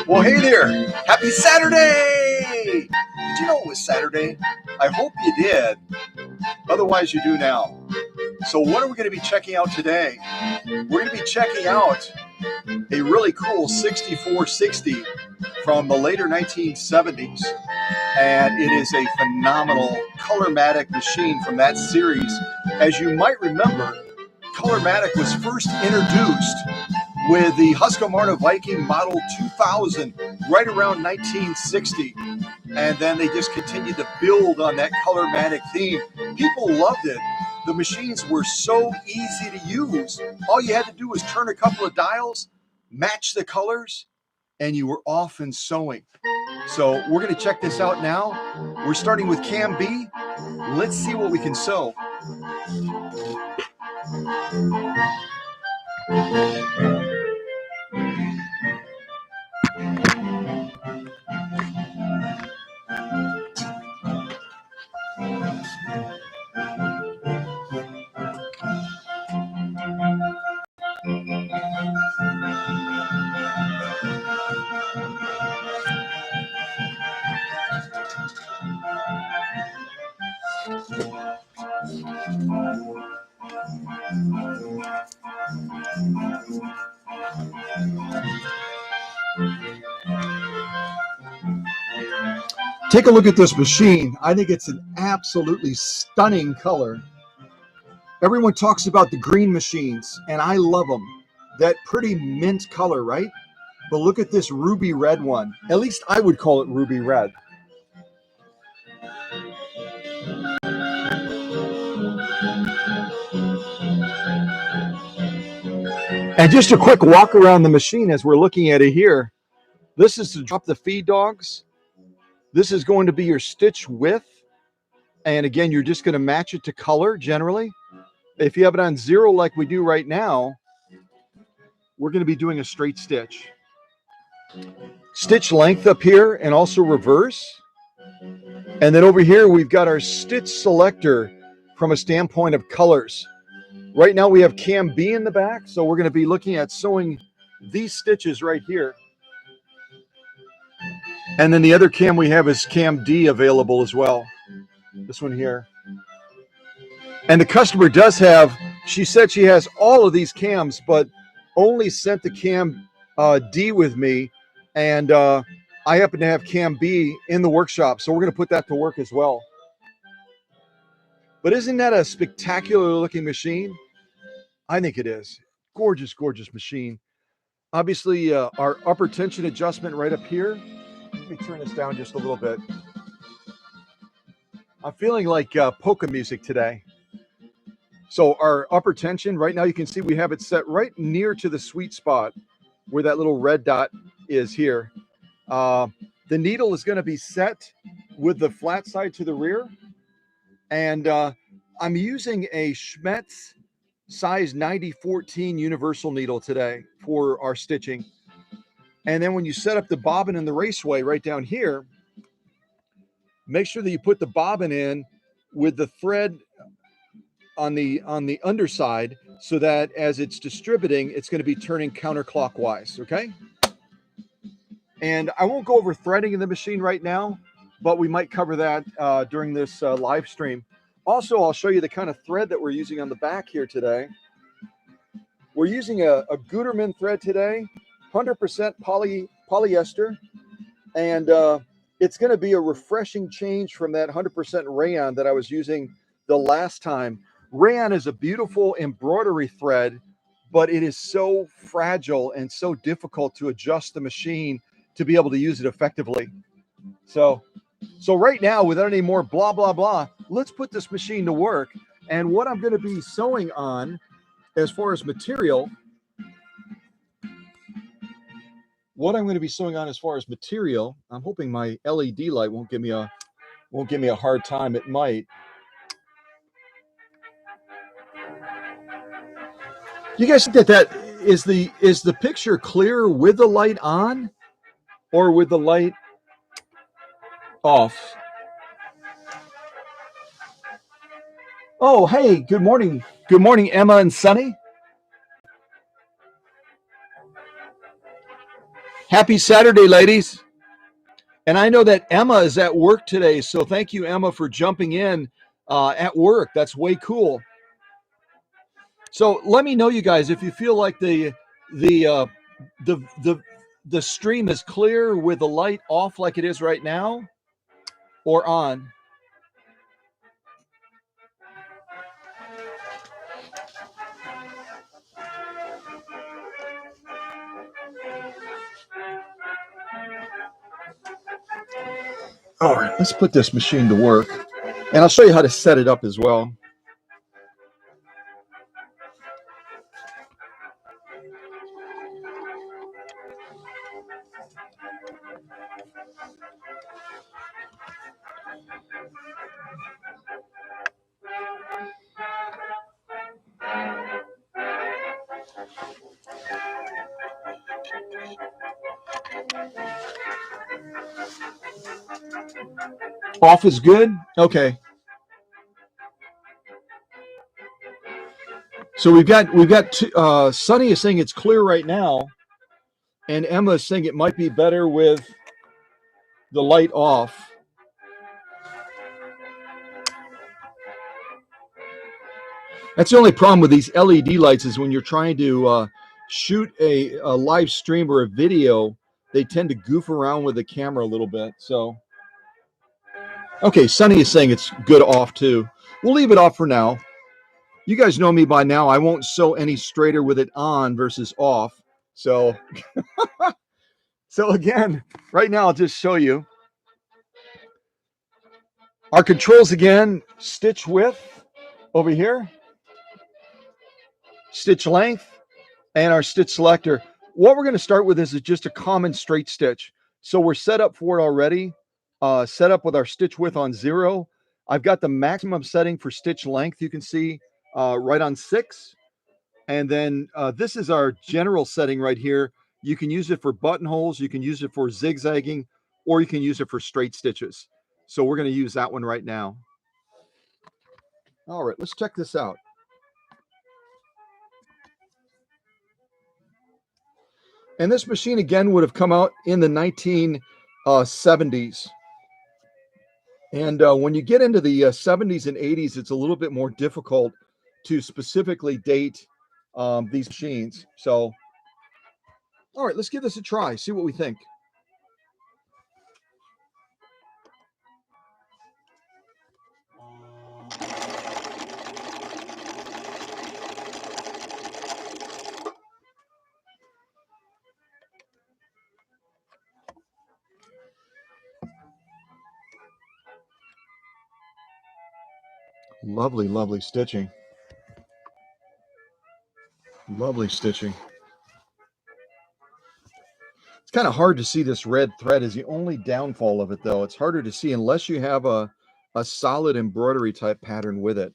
Well, hey there. Happy Saturday. Did you know it was Saturday? I hope you did. Otherwise, you do now. So what are we going to be checking out today? We're going to be checking out a really cool 6460 from the later 1970s. And it is a phenomenal Colormatic machine from that series. As you might remember, Colormatic was first introduced with the Husqvarna Viking Model 2000 right around 1960. And then they just continued to build on that Colormatic theme. People loved it. The machines were so easy to use. All you had to do was turn a couple of dials, match the colors, and you were off and sewing. So we're going to check this out now. We're starting with Cam B. Let's see what we can sew. Take a look at this machine. I think it's an absolutely stunning color. Everyone talks about the green machines, and I love them. That pretty mint color, right? But look at this ruby red one. At least I would call it ruby red. And just a quick walk around the machine as we're looking at it here. This is to drop the feed dogs. This is going to be your stitch width. And again, you're just going to match it to color generally. If you have it on 0 like we do right now, we're going to be doing a straight stitch. Stitch length up here and also reverse. And then over here, we've got our stitch selector from a standpoint of colors. Right now we have Cam B in the back, so we're going to be looking at sewing these stitches right here. And then the other cam we have is Cam D available as well. This one here. And the customer does have, she said she has all of these cams, but only sent the Cam D with me. And I happen to have Cam B in the workshop, so we're going to put that to work as well. But isn't that a spectacular looking machine? I think it is. Gorgeous, gorgeous machine. Obviously, our upper tension adjustment right up here. Let me turn this down just a little bit. I'm feeling like polka music today. So our upper tension, right now you can see we have it set right near to the sweet spot where that little red dot is here. The needle is going to be set with the flat side to the rear. And I'm using a Schmetz size 9014 universal needle today for our stitching. And then when you set up the bobbin and the raceway right down here, make sure that you put the bobbin in with the thread on the underside so that as it's distributing, it's going to be turning counterclockwise, okay? And I won't go over threading in the machine right now, but we might cover that during this live stream. Also, I'll show you the kind of thread that we're using on the back here today. We're using a Gutermann thread today, 100% polyester, and it's going to be a refreshing change from that 100% rayon that I was using the last time. Rayon is a beautiful embroidery thread, but it is so fragile and so difficult to adjust the machine to be able to use it effectively. So right now, without any more blah, blah, blah, let's put this machine to work. And what I'm going to be sewing on as far as material, I'm hoping my LED light won't give me a won't give me a hard time. It might. You guys think that is the picture clear with the light on or with the light off? Oh, hey, good morning. Good morning, Emma and Sunny. Happy Saturday, ladies. And I know that Emma is at work today, so thank you, Emma, for jumping in at work. That's way cool. So let me know, you guys, if you feel like the uh, the the the stream is clear with the light off like it is right now, or on. All right, let's put this machine to work, and I'll show you how to set it up as well. Off is good. Okay. So we've got Sunny is saying it's clear right now, and Emma is saying it might be better with the light off. That's the only problem with these LED lights is when you're trying to shoot a live stream or a video, they tend to goof around with the camera a little bit. So, okay, Sunny is saying it's good off too. We'll leave it off for now. You guys know me by now. I won't sew any straighter with it on versus off. So, so again, right now I'll just show you our controls again. Stitch width over here, stitch length, and our stitch selector. What we're going to start with is just a common straight stitch. So we're set up for it already. Set up with our stitch width on 0. I've got the maximum setting for stitch length. You can see right on 6. And then this is our general setting right here. You can use it for buttonholes, you can use it for zigzagging, or you can use it for straight stitches. So we're going to use that one right now. All right, let's check this out. And this machine, again, would have come out in the 1970s. And when you get into the 70s and 80s, it's a little bit more difficult to specifically date these machines. So, all right, let's give this a try, see what we think. Lovely, lovely stitching. Lovely stitching. It's kind of hard to see this red thread is the only downfall of it, though. It's harder to see unless you have a solid embroidery type pattern with it.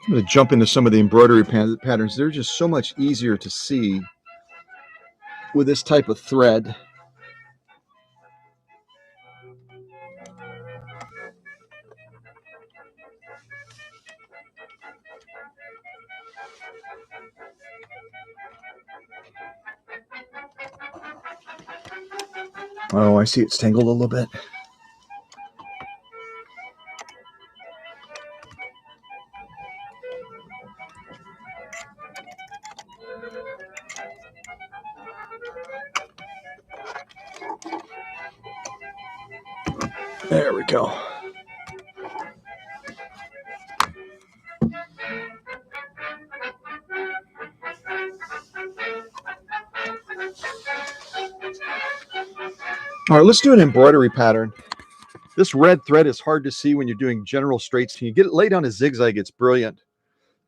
I'm going to jump into some of the embroidery patterns. They're just so much easier to see with this type of thread. Oh, I see it's tangled a little bit. There we go. All right, let's do an embroidery pattern. This red thread is hard to see when you're doing general straights. Can you get it laid on a zigzag? It's brilliant.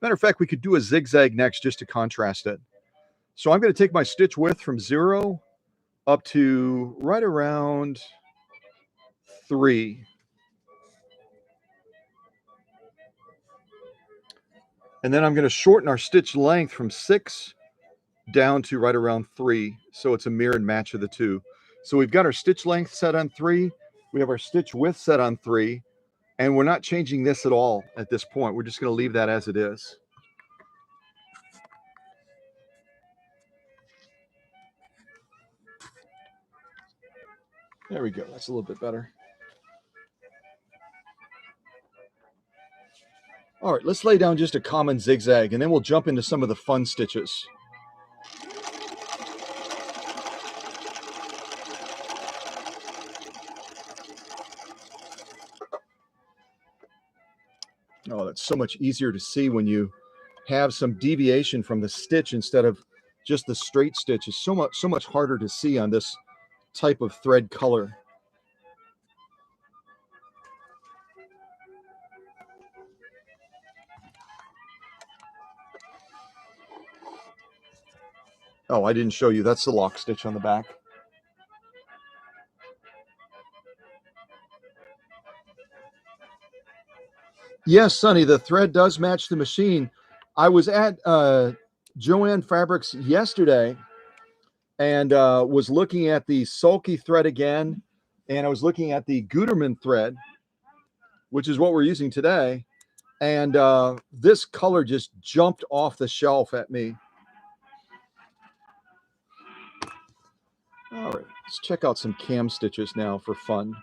Matter of fact, we could do a zigzag next just to contrast it. So I'm going to take my stitch width from 0 up to right around 3. And then I'm going to shorten our stitch length from 6 down to right around 3. So it's a mirrored match of the two. So we've got our stitch length set on 3. We have our stitch width set on 3. And we're not changing this at all at this point. We're just going to leave that as it is. There we go. That's a little bit better. All right, let's lay down just a common zigzag, and then we'll jump into some of the fun stitches. Oh, that's so much easier to see when you have some deviation from the stitch instead of just the straight stitch. It's so much harder to see on this type of thread color. Oh, I didn't show you. That's the lock stitch on the back. Yes, Sonny, the thread does match the machine. I was at Joann Fabrics yesterday and was looking at the sulky thread again, and I was looking at the Gutermann thread, which is what we're using today, and this color just jumped off the shelf at me. All right, let's check out some cam stitches now for fun.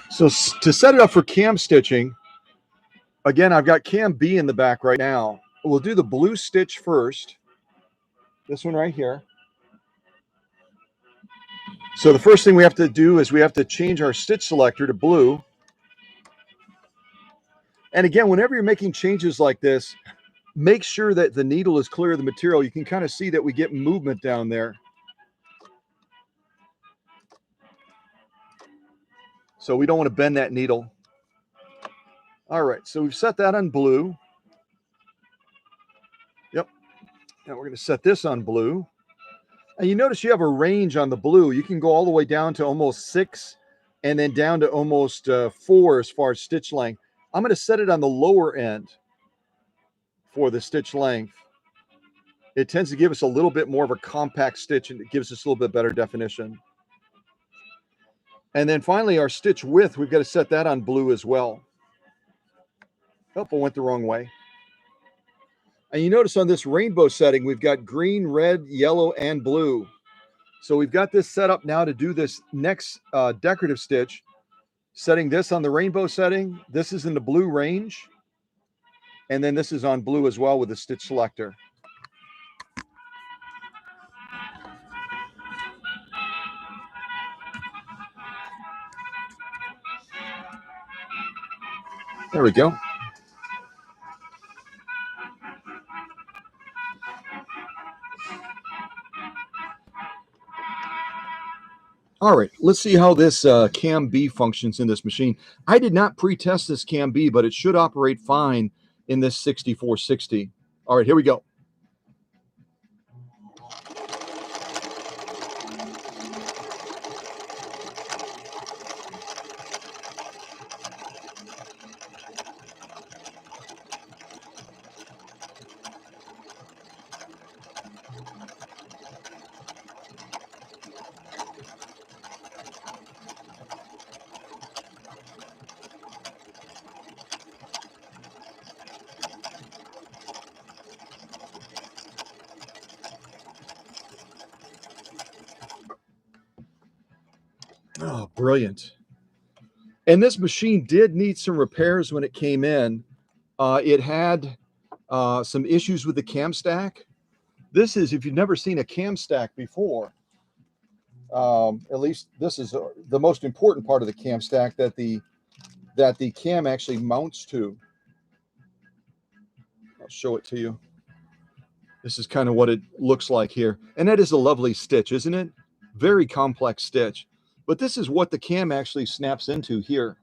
So to set it up for cam stitching, again, I've got cam B in the back right now. We'll do the blue stitch first. This one right here. So the first thing we have to do is we have to change our stitch selector to blue. And again, whenever you're making changes like this, make sure that the needle is clear of the material. You can kind of see that we get movement down there. So we don't want to bend that needle. All right, so we've set that on blue. Yep. Now we're going to set this on blue. And you notice you have a range on the blue. You can go all the way down to almost 6 and then down to almost 4 as far as stitch length. I'm going to set it on the lower end for the stitch length. It tends to give us a little bit more of a compact stitch, and it gives us a little bit better definition. And then finally, our stitch width, we've got to set that on blue as well. Oh, I went the wrong way. And you notice on this rainbow setting, we've got green, red, yellow, and blue. So we've got this set up now to do this next decorative stitch, setting this on the rainbow setting. This is in the blue range. And then this is on blue as well with the stitch selector. There we go. All right, let's see how this Cam B functions in this machine. I did not pre-test this Cam B, but it should operate fine in this 6460. All right, here we go. Oh, brilliant. And this machine did need some repairs when it came in. It had some issues with the cam stack. This is, if you've never seen a cam stack before, at least this is the most important part of the cam stack that the cam actually mounts to. I'll show it to you. This is kind of what it looks like here. And that is a lovely stitch, isn't it? Very complex stitch. But this is what the cam actually snaps into here.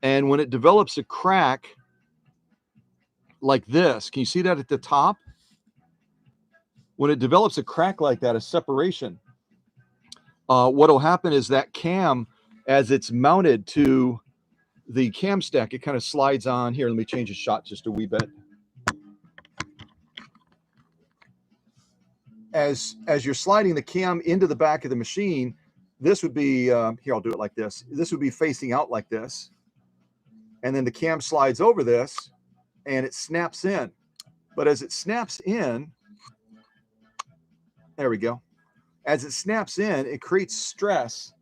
And when it develops a crack like this, can you see that at the top? When it develops a crack like that, a separation, what will happen is that cam, as it's mounted to the cam stack, it kind of slides on. Here, let me change the shot just a wee bit. As you're sliding the cam into the back of the machine, this would be, here, I'll do it like this. This would be facing out like this. And then the cam slides over this and it snaps in. But as it snaps in, there we go. As it snaps in, it creates stress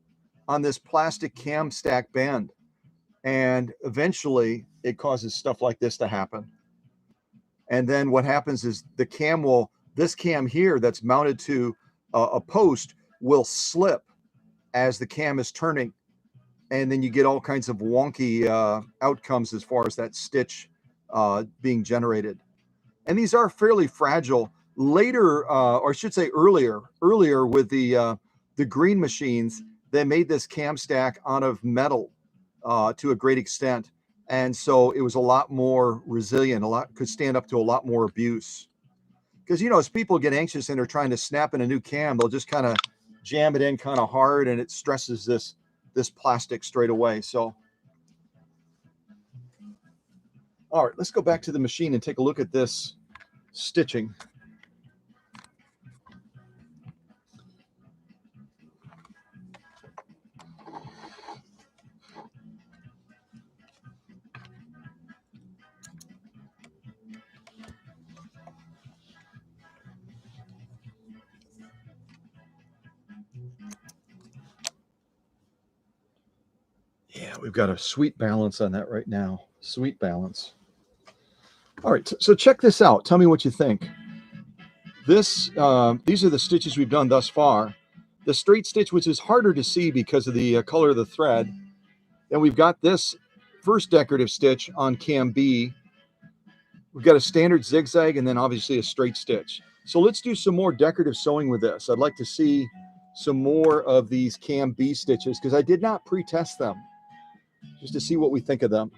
on this plastic cam stack bend. And eventually it causes stuff like this to happen. And then what happens is the cam will, this cam here that's mounted to a post will slip as the cam is turning. And then you get all kinds of wonky outcomes as far as that stitch being generated. And these are fairly fragile. Later, or I should say earlier with the green machines, they made this cam stack out of metal to a great extent. And so it was a lot more resilient, could stand up to a lot more abuse. Because, you know, as people get anxious and they're trying to snap in a new cam, they'll just kind of jam it in kind of hard and it stresses this plastic straight away. So, all right, let's go back to the machine and take a look at this stitching. Yeah, we've got a sweet balance on that right now. Sweet balance. All right, so check this out. Tell me what you think. These are the stitches we've done thus far. The straight stitch, which is harder to see because of the color of the thread. Then we've got this first decorative stitch on cam B. We've got a standard zigzag and then obviously a straight stitch. So let's do some more decorative sewing with this. I'd like to see some more of these cam B stitches because I did not pre-test them, just to see what we think of them.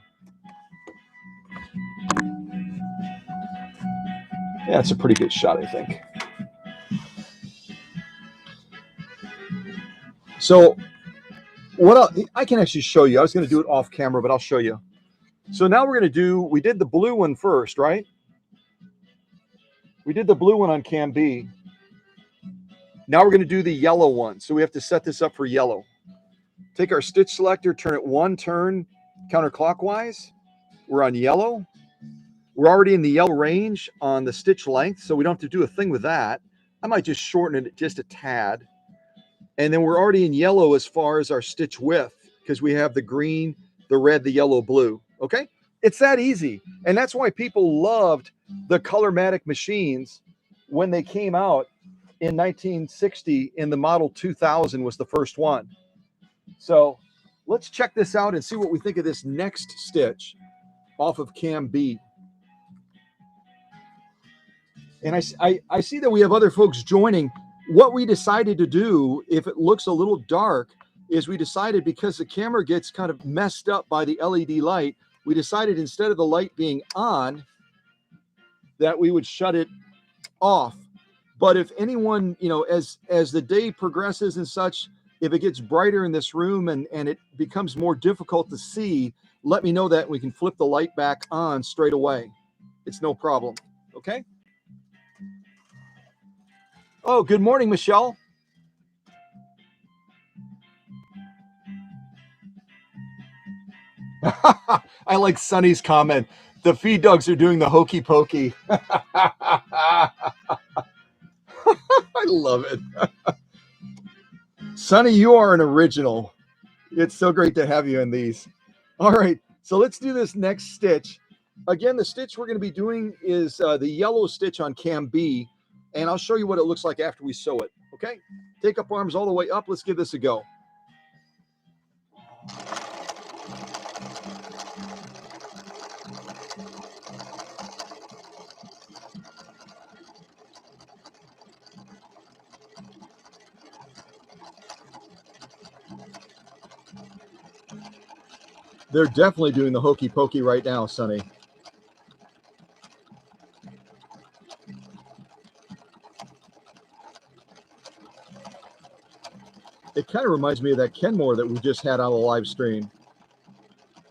Yeah, it's a pretty good shot, I think. So what I can actually show you. I was going to do it off camera, but I'll show you. So now we're going to do, we did the blue one first, right? We did the blue one on cam B. Now we're going to do the yellow one. So we have to set this up for yellow. Take our stitch selector, turn it one turn counterclockwise. We're on yellow. We're already in the yellow range on the stitch length, so we don't have to do a thing with that. I might just shorten it just a tad. And then we're already in yellow as far as our stitch width because we have the green, the red, the yellow, blue. Okay? It's that easy. And that's why people loved the Colormatic machines when they came out in 1960, and the model 2000 was the first one. So let's check this out and see what we think of this next stitch off of cam B. And I see that we have other folks joining. What we decided to do, if it looks a little dark, is we decided because the camera gets kind of messed up by the LED light, we decided instead of the light being on, that we would shut it off. But if anyone, you know, as the day progresses and such, if it gets brighter in this room and it becomes more difficult to see, let me know that we can flip the light back on straight away. It's no problem. Okay? Oh, good morning, Michelle. I like Sonny's comment. The feed dogs are doing the hokey pokey. I love it. Sonny, you are an original. It's so great to have you in these. All right, so let's do this next stitch. Again, the stitch we're going to be doing is the yellow stitch on cam B, and I'll show you what it looks like after we sew it. Okay, take up arms all the way up. Let's give this a go. They're definitely doing the hokey pokey right now, Sonny. It kind of reminds me of that Kenmore that we just had on the live stream.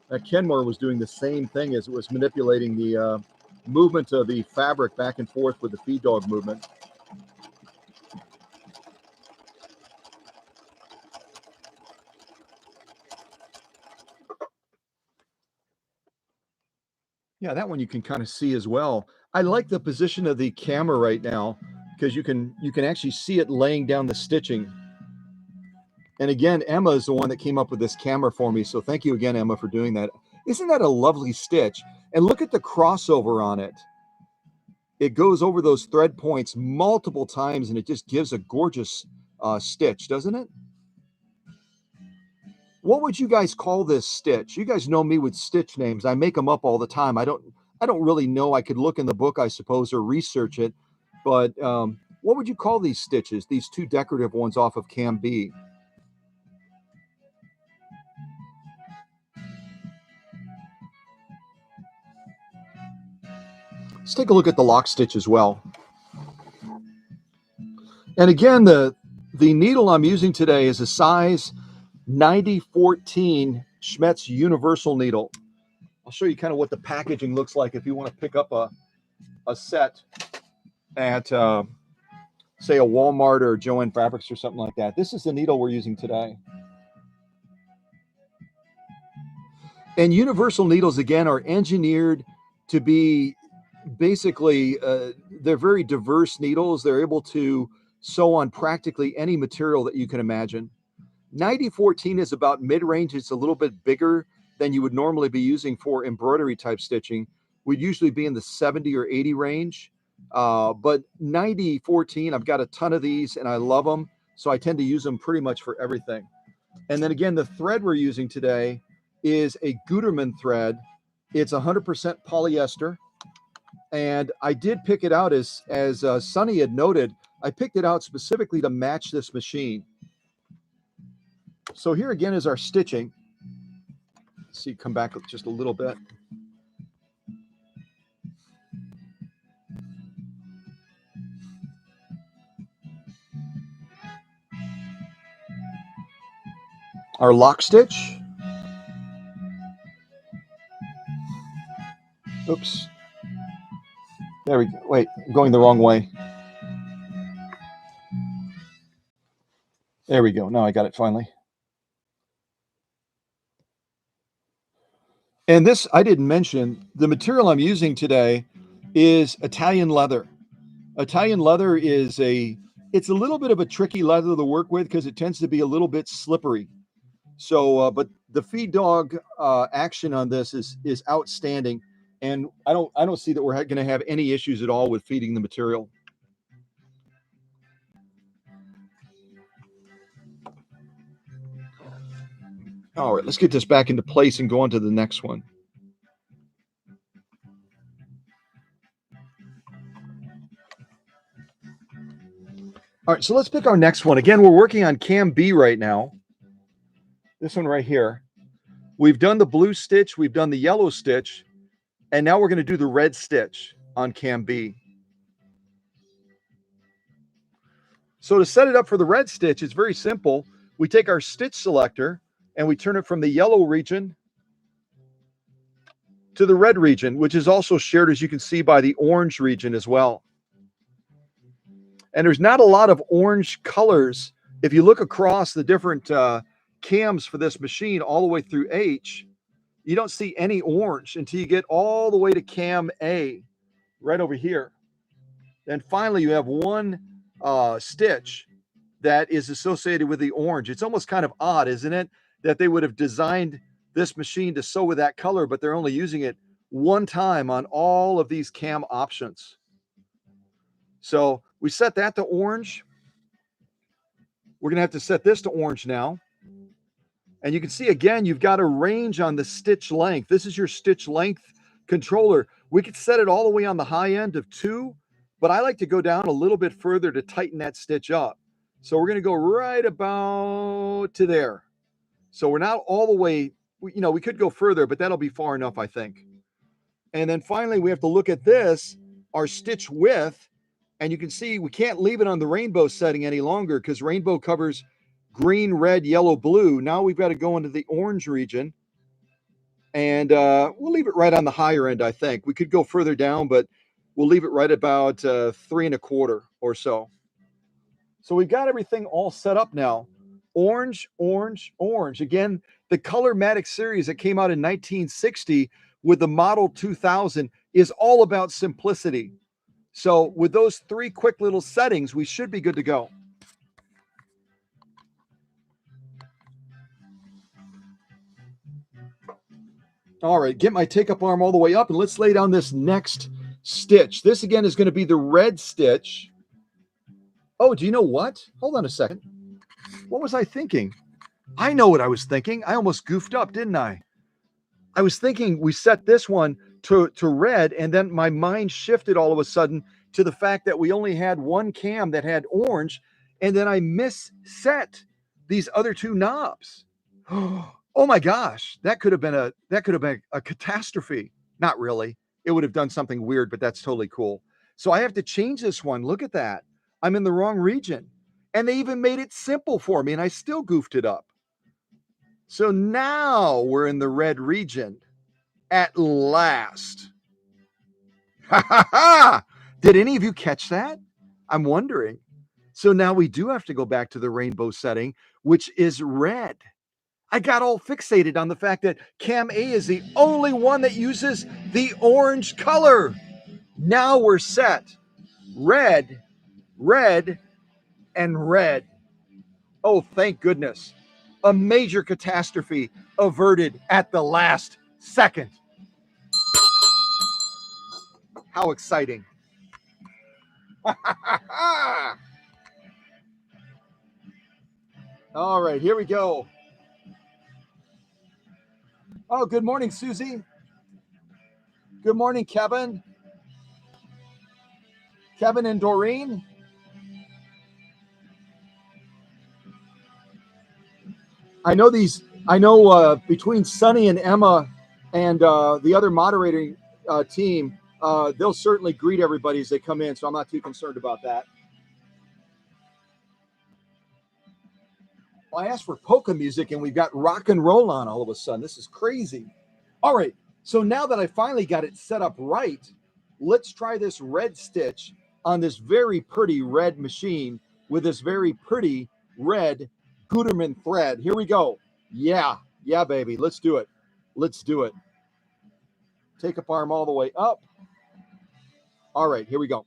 That Kenmore was doing the same thing as it was manipulating the movement of the fabric back and forth with the feed dog movement. Yeah, that one you can kind of see as well. I like the position of the camera right now because you can actually see it laying down the stitching. And again, Emma is the one that came up with this camera for me. So thank you again, Emma, for doing that. Isn't that a lovely stitch? And look at the crossover on it. It goes over those thread points multiple times and it just gives a gorgeous stitch, doesn't it? What would you guys call this stitch? You guys know me with stitch names. I make them up all the time. I don't really know. I could look in the book, I suppose, or research it. But what would you call these stitches? These two decorative ones off of Cam B. Let's take a look at the lock stitch as well. And again, the needle I'm using today is a size 9014 Schmetz universal needle. I'll show you kind of what the packaging looks like if you want to pick up a set at say a Walmart or Joann Fabrics or something like that. This is the needle we're using today. And universal needles, again, are engineered to be basically, they're very diverse needles. They're able to sew on practically any material that you can imagine. 9014 is about mid-range. It's a little bit bigger than you would normally be using for embroidery type stitching. We'd usually be in the 70 or 80 range. But 9014, I've got a ton of these and I love them. So I tend to use them pretty much for everything. And then again, the thread we're using today is a Gutermann thread. It's 100% polyester. And I did pick it out as Sonny had noted, I picked it out specifically to match this machine. So here again is our stitching. Let's see, come back just a little bit. Our lock stitch. Oops. There we go. Wait, I'm going the wrong way. There we go. Now I got it finally. And this, I didn't mention, the material I'm using today is Italian leather. Italian leather is it's a little bit of a tricky leather to work with because it tends to be a little bit slippery. So, but the feed dog action on this is outstanding. And I don't see that we're going to have any issues at all with feeding the material. All right, let's get this back into place and go on to the next one. All right, so let's pick our next one. Again, we're working on Cam B right now. This one right here. We've done the blue stitch, we've done the yellow stitch, and now we're going to do the red stitch on Cam B. So to set it up for the red stitch, it's very simple. We take our stitch selector and we turn it from the yellow region to the red region, which is also shared, as you can see, by the orange region as well. And there's not a lot of orange colors. If you look across the different cams for this machine all the way through H, you don't see any orange until you get all the way to cam A, right over here. Then finally you have one stitch that is associated with the orange. It's almost kind of odd, isn't it, that they would have designed this machine to sew with that color, but they're only using it one time on all of these cam options. So we set that to orange. We're going to have to set this to orange now. And you can see, again, you've got a range on the stitch length. This is your stitch length controller. We could set it all the way on the high end of 2, but I like to go down a little bit further to tighten that stitch up. So we're going to go right about to there. So we're not all the way, we could go further, but that'll be far enough, I think. And then finally, we have to look at this, our stitch width, and you can see we can't leave it on the rainbow setting any longer because rainbow covers green, red, yellow, blue. Now we've got to go into the orange region, and we'll leave it right on the higher end, I think. We could go further down, but we'll leave it right about 3.25 or so. So we've got everything all set up now. Orange, orange, orange. Again, the Colormatic series that came out in 1960 with the Model 2000 is all about simplicity. So with those 3 quick little settings, we should be good to go. All right, get my take-up arm all the way up, and let's lay down this next stitch. This, again, is going to be the red stitch. Oh, do you know what? Hold on a second. What was I thinking? I know what I was thinking. I almost goofed up, didn't I? I was thinking we set this one to red, and then my mind shifted all of a sudden to the fact that we only had one cam that had orange, and then I misset these other 2 knobs. Oh my gosh, that could have been a catastrophe. Not really. It would have done something weird, but that's totally cool. So I have to change this one. Look at that. I'm in the wrong region. And they even made it simple for me, and I still goofed it up. So now we're in the red region at last. Ha ha ha! Did any of you catch that? I'm wondering. So now we do have to go back to the rainbow setting, which is red. I got all fixated on the fact that Cam A is the only one that uses the orange color. Now we're set. Red, red, and red. Oh, thank goodness. A major catastrophe averted at the last second. How exciting. All right, here we go. Oh, good morning, Susie. Good morning, Kevin. Kevin and Doreen. I know between Sunny and Emma and the other moderating team, they'll certainly greet everybody as they come in, so I'm not too concerned about that. Well, I asked for polka music, and we've got rock and roll on all of a sudden. This is crazy. All right, so now that I finally got it set up right, let's try this red stitch on this very pretty red machine with this very pretty red Gutermann thread. Here we go. Yeah, baby. Let's do it. Let's do it. Take up arm all the way up. All right, here we go.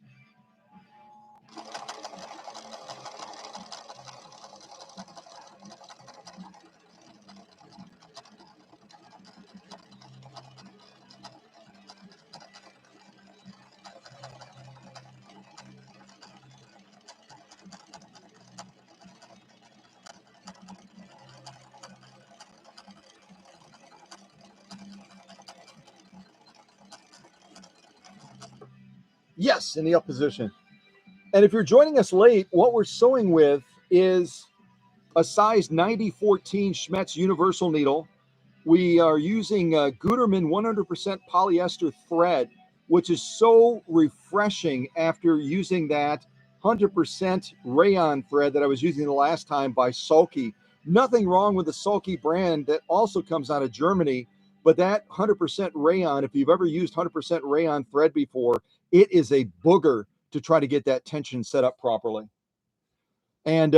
Yes, in the up position. And if you're joining us late, what we're sewing with is a size 90-14 Schmetz universal needle. We are using Gutermann 100% polyester thread, which is so refreshing after using that 100% rayon thread that I was using the last time by Sulky. Nothing wrong with the Sulky brand that also comes out of Germany, but that 100% rayon, if you've ever used 100% rayon thread before, it is a booger to try to get that tension set up properly. And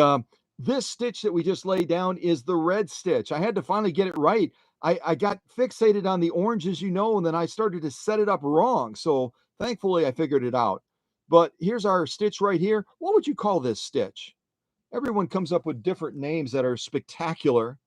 this stitch that we just laid down is the red stitch. I had to finally get it right. I got fixated on the orange, as you know, and then I started to set it up wrong. So thankfully I figured it out. But here's our stitch right here. What would you call this stitch? Everyone comes up with different names that are spectacular.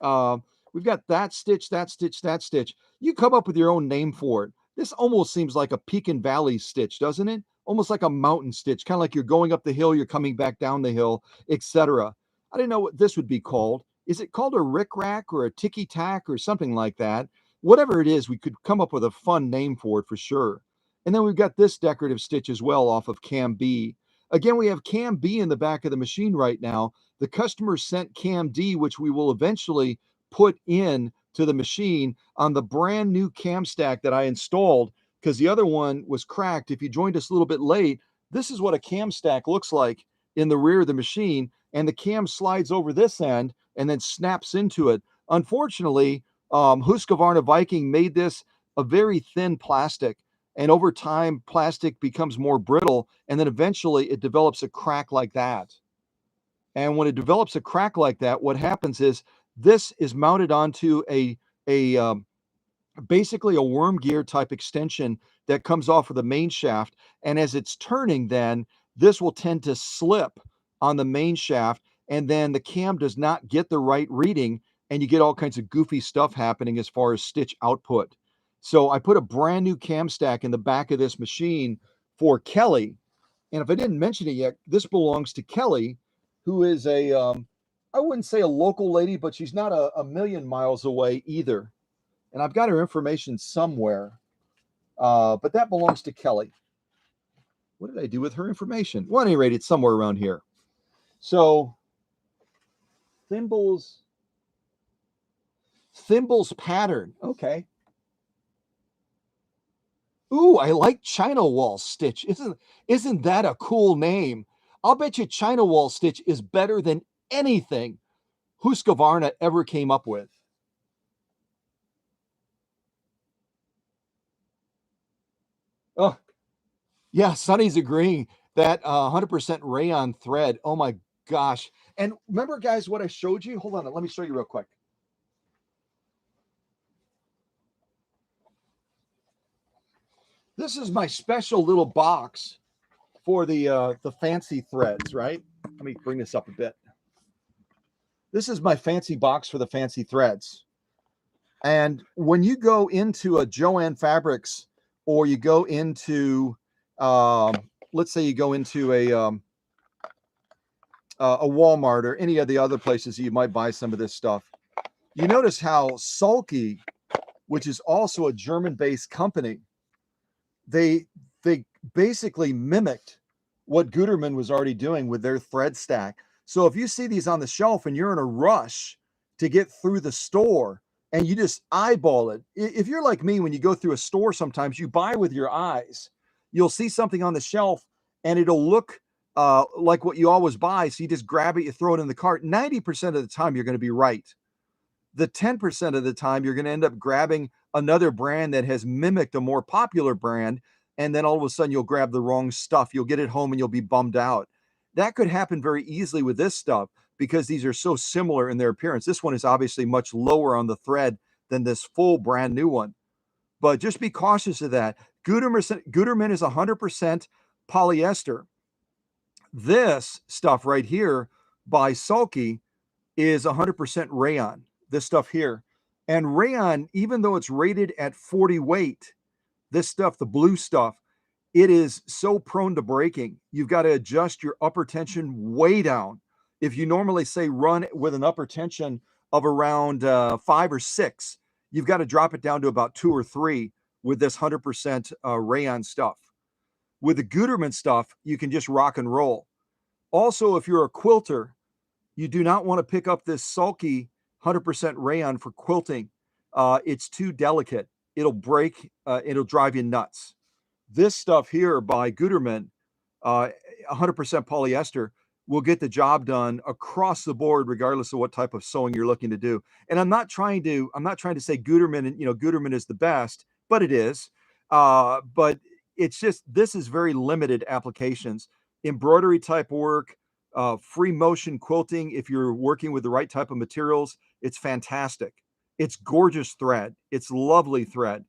We've got that stitch, that stitch, that stitch. You come up with your own name for it. This almost seems like a peak and valley stitch, doesn't it? Almost like a mountain stitch, kind of like you're going up the hill, you're coming back down the hill, etc. I didn't know what this would be called. Is it called a rick-rack or a ticky-tack or something like that? Whatever it is, we could come up with a fun name for it for sure. And then we've got this decorative stitch as well off of Cam B. Again, we have Cam B in the back of the machine right now. The customer sent Cam D, which we will eventually put in to the machine on the brand new cam stack that I installed, because the other one was cracked. If you joined us a little bit late, this is what a cam stack looks like in the rear of the machine, and the cam slides over this end and then snaps into it. Unfortunately, Husqvarna Viking made this a very thin plastic, and over time, plastic becomes more brittle, and then eventually it develops a crack like that. And when it develops a crack like that, what happens is this is mounted onto a basically a worm gear type extension that comes off of the main shaft. And as it's turning, then this will tend to slip on the main shaft, and then the cam does not get the right reading, and you get all kinds of goofy stuff happening as far as stitch output. So I put a brand new cam stack in the back of this machine for Kelly. And if I didn't mention it yet, this belongs to Kelly, who is I wouldn't say a local lady, but she's not a million miles away either. And I've got her information somewhere, but that belongs to Kelly. What did I do with her information? Well, at any rate, it's somewhere around here. So thimbles pattern. Okay. Ooh, I like China Wall Stitch. Isn't that a cool name? I'll bet you China Wall Stitch is better than anything Husqvarna ever came up with. Oh, yeah, Sonny's agreeing that 100% rayon thread. Oh my gosh. And remember, guys, what I showed you? Hold on, let me show you real quick. This is my special little box for the fancy threads, right? Let me bring this up a bit. This is my fancy box for the fancy threads. And when you go into a Joann Fabrics, or you go into, let's say you go into a Walmart or any of the other places you might buy some of this stuff, you notice how Sulky, which is also a German-based company, they basically mimicked what Gutermann was already doing with their thread stack. So if you see these on the shelf and you're in a rush to get through the store and you just eyeball it, if you're like me, when you go through a store, sometimes you buy with your eyes. You'll see something on the shelf and it'll look like what you always buy. So you just grab it, you throw it in the cart. 90% of the time, you're going to be right. The 10% of the time, you're going to end up grabbing another brand that has mimicked a more popular brand. And then all of a sudden, you'll grab the wrong stuff. You'll get it home and you'll be bummed out. That could happen very easily with this stuff because these are so similar in their appearance. This one is obviously much lower on the thread than this full brand new one. But just be cautious of that. Gutermann is 100% polyester. This stuff right here by Sulky is 100% rayon, this stuff here. And rayon, even though it's rated at 40 weight, this stuff, the blue stuff, it is so prone to breaking. You've got to adjust your upper tension way down. If you normally say run with an upper tension of around 5 or 6, you've got to drop it down to about 2 or 3 with this 100% rayon stuff. With the Gutermann stuff, you can just rock and roll. Also, if you're a quilter, you do not want to pick up this Sulky 100% rayon for quilting. It's too delicate. It'll break. It'll drive you nuts. This stuff here by Gutermann, 100% polyester, will get the job done across the board, regardless of what type of sewing you're looking to do. And I'm not trying to say Gutermann, Gutermann is the best, but it is. But it's just, this is very limited applications. Embroidery type work, free motion quilting, if you're working with the right type of materials, it's fantastic. It's gorgeous thread. It's lovely thread.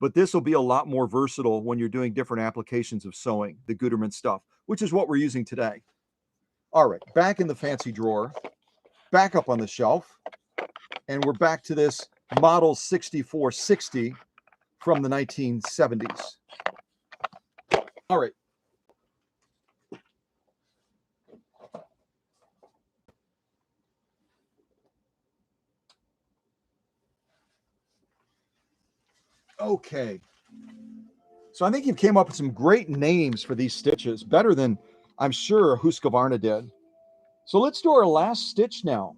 But this will be a lot more versatile when you're doing different applications of sewing, the Gutermann stuff, which is what we're using today. All right, back in the fancy drawer, back up on the shelf, and we're back to this Model 6460 from the 1970s. All right. Okay. So I think you came up with some great names for these stitches, better than I'm sure Husqvarna did. So let's do our last stitch now.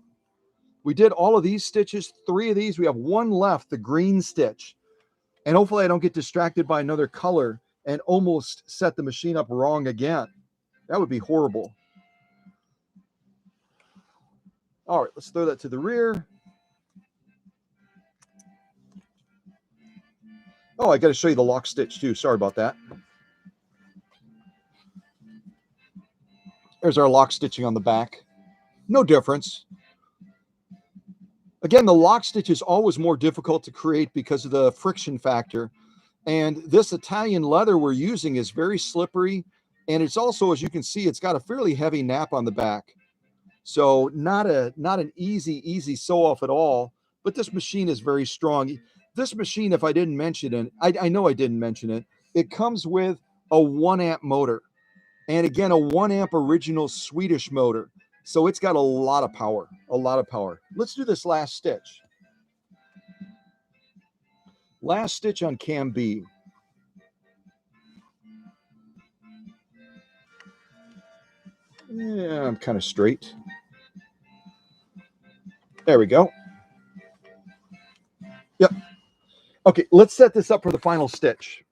We did all of these stitches, 3 of these. We have 1 left, the green stitch. And hopefully I don't get distracted by another color and almost set the machine up wrong again. That would be horrible. All right, let's throw that to the rear. Oh, I got to show you the lock stitch too. Sorry about that. There's our lock stitching on the back. No difference. Again, the lock stitch is always more difficult to create because of the friction factor. And this Italian leather we're using is very slippery. And it's also, as you can see, it's got a fairly heavy nap on the back. So not an easy sew off at all. But this machine is very strong. This machine, if I didn't mention it, I know I didn't mention it, it comes with a 1 amp motor. And again, a 1 amp original Swedish motor. So it's got a lot of power, a lot of power. Let's do this last stitch. Last stitch on cam B. Yeah, I'm kind of straight. There we go. Yep. Okay, let's set this up for the final stitch.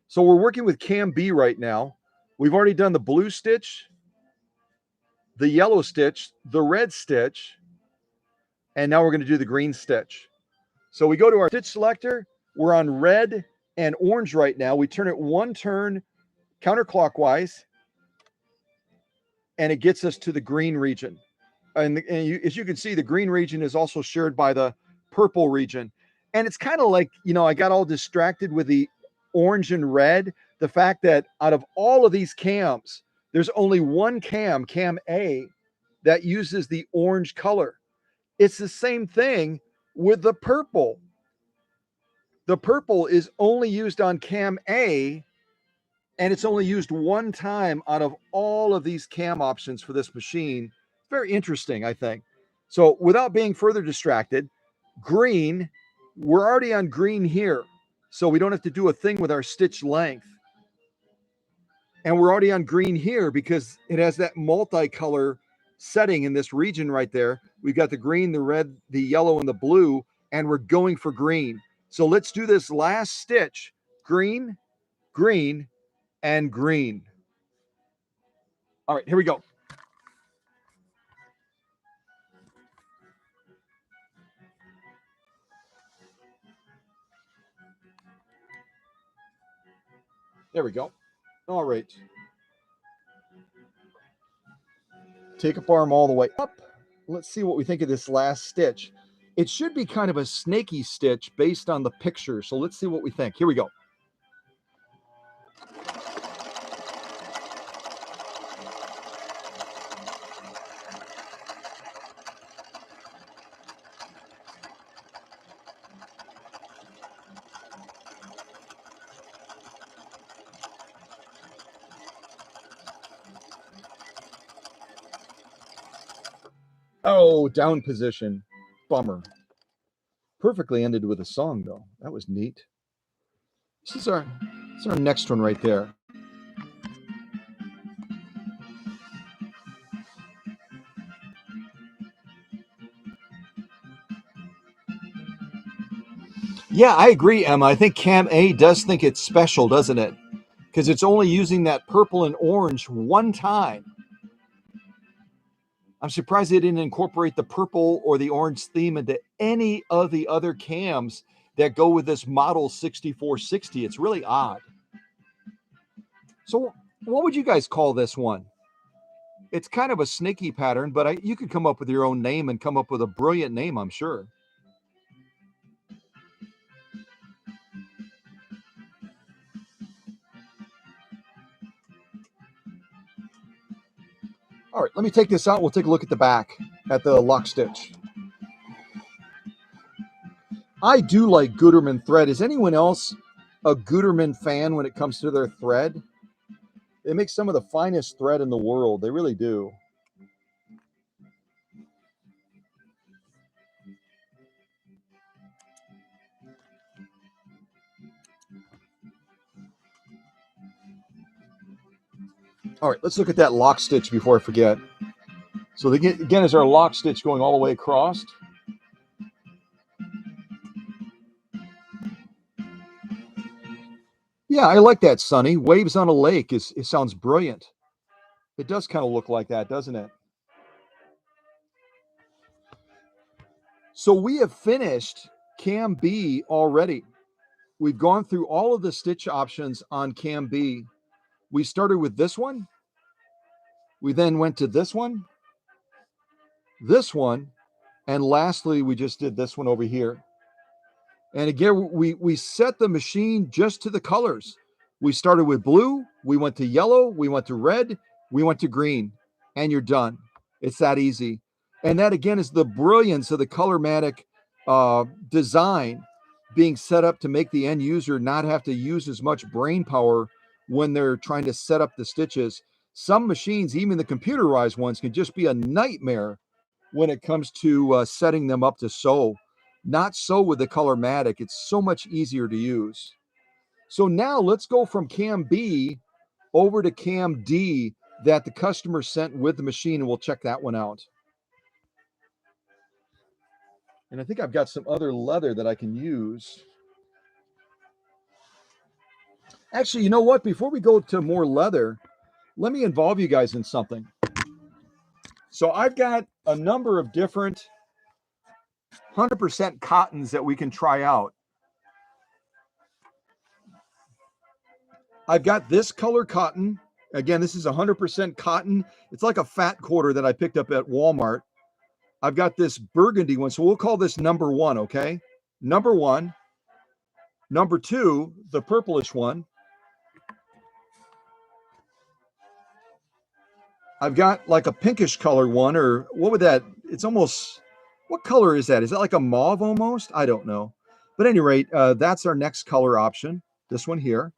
So we're working with cam B right now. We've already done the blue stitch, the yellow stitch, the red stitch, and now we're going to do the green stitch. So we go to our stitch selector. We're on red and orange right now. We turn it 1 turn counterclockwise, and it gets us to the green region. As you can see, the green region is also shared by the purple region. And it's kind of like, I got all distracted with the orange and red. The fact that out of all of these cams, there's only one cam A, that uses the orange color. It's the same thing with the purple. The purple is only used on cam A, and it's only used 1 time out of all of these cam options for this machine. Very interesting, I think. So without being further distracted, green, we're already on green here. So we don't have to do a thing with our stitch length. And we're already on green here because it has that multicolor setting in this region right there. We've got the green, the red, the yellow, and the blue, and we're going for green. So let's do this last stitch. Green, green, and green. All right, here we go. There we go. All right. Take up arm all the way up. Let's see what we think of this last stitch. It should be kind of a snaky stitch based on the picture. So let's see what we think. Here we go. Oh, down position. Bummer. Perfectly ended with a song, though. That was neat. This is our next one right there. Yeah, I agree, Emma. I think Cam A does think it's special, doesn't it? Because it's only using that purple and orange 1 time. I'm surprised they didn't incorporate the purple or the orange theme into any of the other cams that go with this model 6460. It's really odd. So what would you guys call this one? It's kind of a snaky pattern, but you could come up with your own name and come up with a brilliant name, I'm sure. All right, let me take this out. We'll take a look at the back at the lock stitch. I do like Gutermann thread. Is anyone else a Gutermann fan when it comes to their thread? They make some of the finest thread in the world. They really do. All right, let's look at that lock stitch before I forget. So again, is our lock stitch going all the way across? Yeah, I like that, Sonny. Waves on a lake it sounds brilliant. It does kind of look like that, doesn't it? So we have finished Cam B already. We've gone through all of the stitch options on Cam B. We started with this one. We then went to this one, and lastly, we just did this one over here. And again, we set the machine just to the colors. We started with blue, we went to yellow, we went to red, we went to green, and you're done. It's that easy. And that again is the brilliance of the Colormatic design being set up to make the end user not have to use as much brain power when they're trying to set up the stitches. Some machines, even the computerized ones, can just be a nightmare when it comes to setting them up to sew. Not so with the Colormatic. It's so much easier to use. So now let's go from Cam B over to Cam D that the customer sent with the machine, and we'll check that one out. And I think I've got some other leather that I can use. Actually, you know what? Before we go to more leather, let me involve you guys in something. So I've got a number of different 100% cottons that we can try out. I've got this color cotton. Again, this is 100% cotton. It's like a fat quarter that I picked up at Walmart. I've got this burgundy one. So we'll call this number one, okay? Number one. Number two, the purplish one. I've got like a pinkish color one, or what would that? It's almost, what color is that? Is that like a mauve almost? I don't know. But at any rate, that's our next color option. This one here.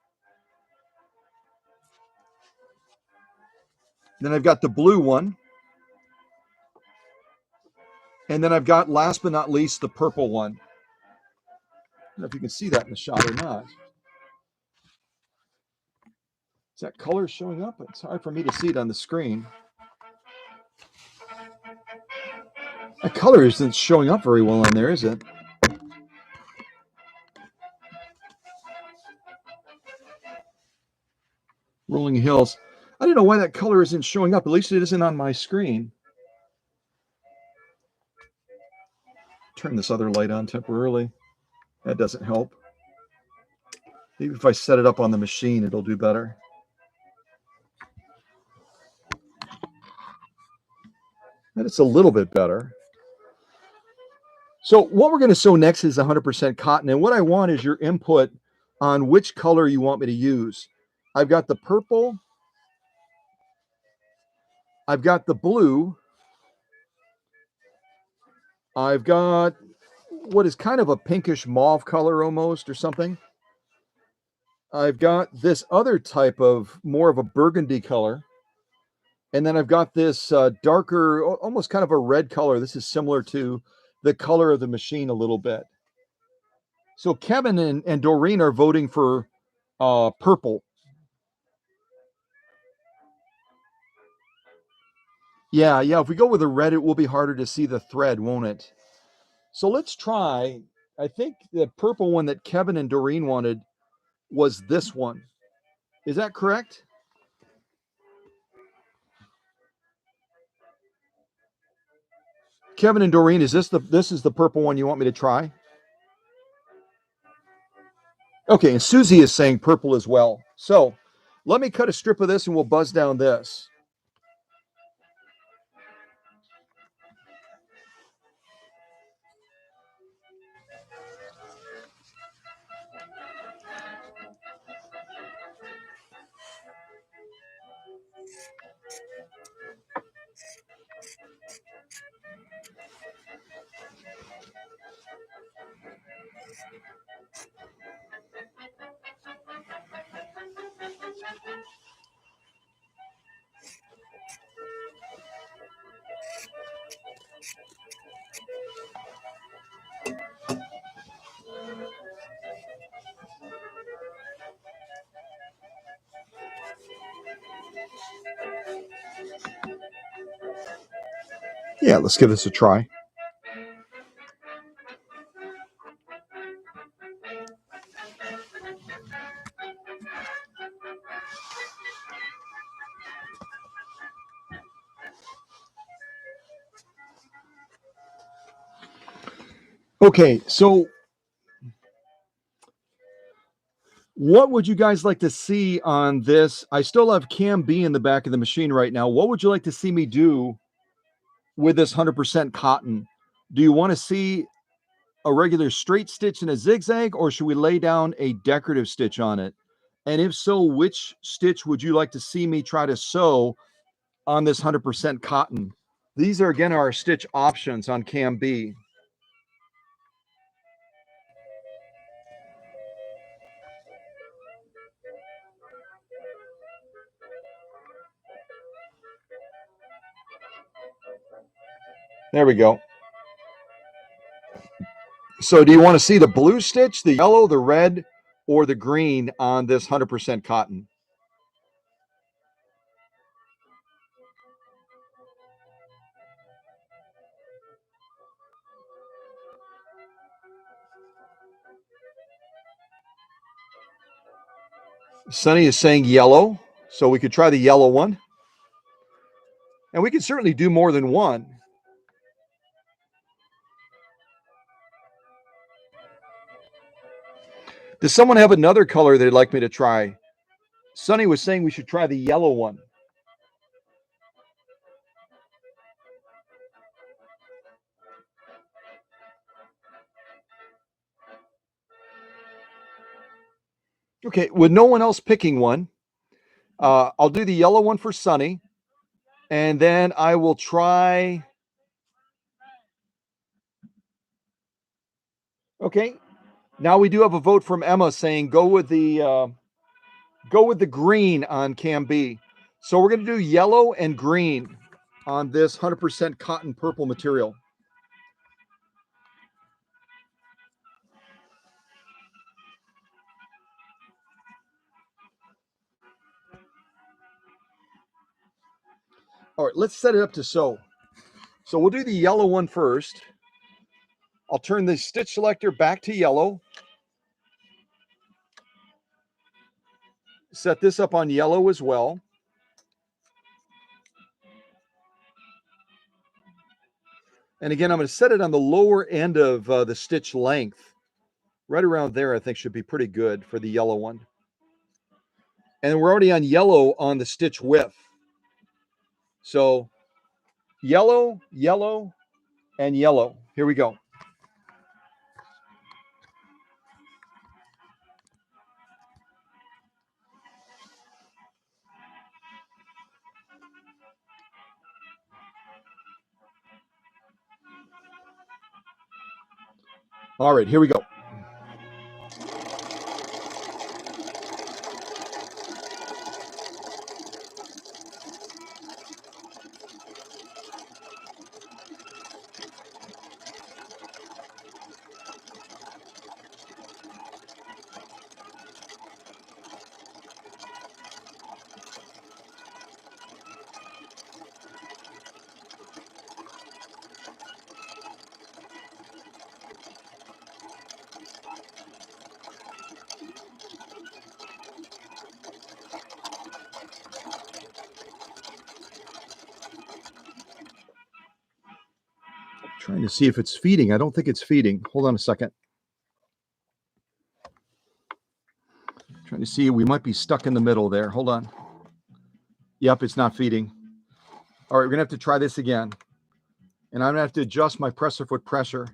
Then I've got the blue one. And then I've got, last but not least, the purple one. I don't know if you can see that in the shot or not. Is that color showing up? It's hard for me to see it on the screen. That color isn't showing up very well on there, is it? Rolling Hills. I don't know why that color isn't showing up. At least it isn't on my screen. Turn this other light on temporarily. That doesn't help. Maybe if I set it up on the machine, it'll do better. And it's a little bit better. So what we're going to sew next is 100% cotton. And what I want is your input on which color you want me to use. I've got the purple. I've got the blue. I've got what is kind of a pinkish mauve color almost, or something. I've got this other type of more of a burgundy color. And then I've got this darker, almost kind of a red color. This is similar to the color of the machine a little bit. So Kevin and Doreen are voting for purple. Yeah. If we go with the red, it will be harder to see the thread, won't it? So let's try. I think the purple one that Kevin and Doreen wanted was this one. Is that correct? Kevin and Doreen, is this the purple one you want me to try? Okay, and Susie is saying purple as well. So let me cut a strip of this and we'll buzz down this. Yeah, let's give this a try. Okay, so what would you guys like to see on this? I still have Cam B in the back of the machine right now. What would you like to see me do with this 100% cotton? Do you want to see a regular straight stitch and a zigzag, or should we lay down a decorative stitch on it? And if so, which stitch would you like to see me try to sew on this 100% cotton? These are, again, our stitch options on Cam B. There we go. So do you want to see the blue stitch, the yellow, the red, or the green on this 100% cotton? Sunny is saying yellow, so we could try the yellow one. And we could certainly do more than one. Does someone have another color they'd like me to try? Sunny was saying we should try the yellow one. Okay, with no one else picking one, I'll do the yellow one for Sunny, and then I will try. Okay, now we do have a vote from Emma saying go with the green on Cam B. So we're going to do yellow and green on this 100% cotton purple material. All right, let's set it up to sew. So we'll do the yellow one first. I'll turn the stitch selector back to yellow. Set this up on yellow as well. And again, I'm going to set it on the lower end of the stitch length. Right around there, I think should be pretty good for the yellow one. And we're already on yellow on the stitch width. So yellow, yellow, and yellow. Here we go. All right, here we go. Trying to see if it's feeding. I don't think it's feeding. Hold on a second. Trying to see. We might be stuck in the middle there. Hold on. Yep, it's not feeding. All right, we're going to have to try this again. And I'm going to have to adjust my presser foot pressure.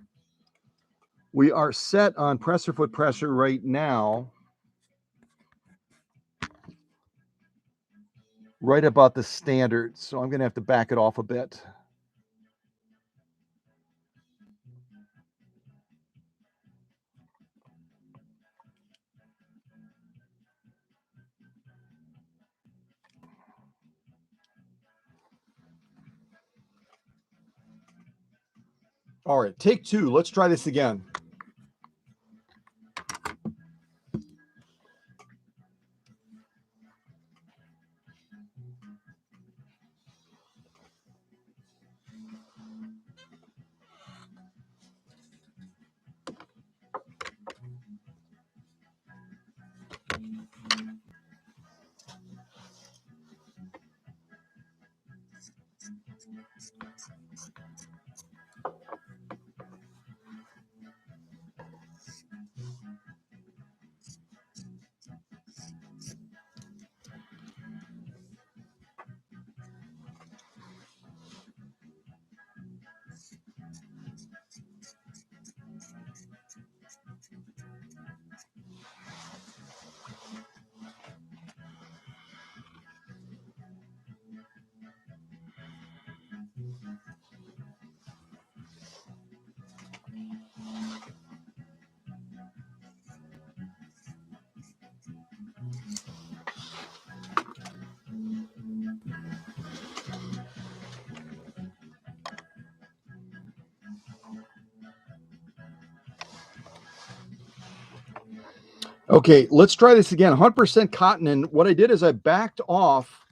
We are set on presser foot pressure right now. Right about the standard. So I'm going to have to back it off a bit. All right, take two. Let's try this again. Okay, let's try this again. 100% cotton. And what I did is I backed off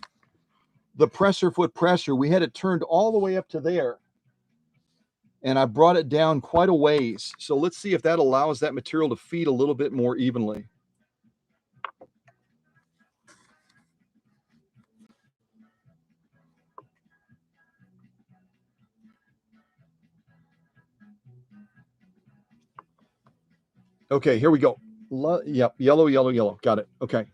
the presser foot pressure. We had it turned all the way up to there. And I brought it down quite a ways. So let's see if that allows that material to feed a little bit more evenly. Okay, here we go. Yep, yellow, yellow, yellow. Got it. Okay.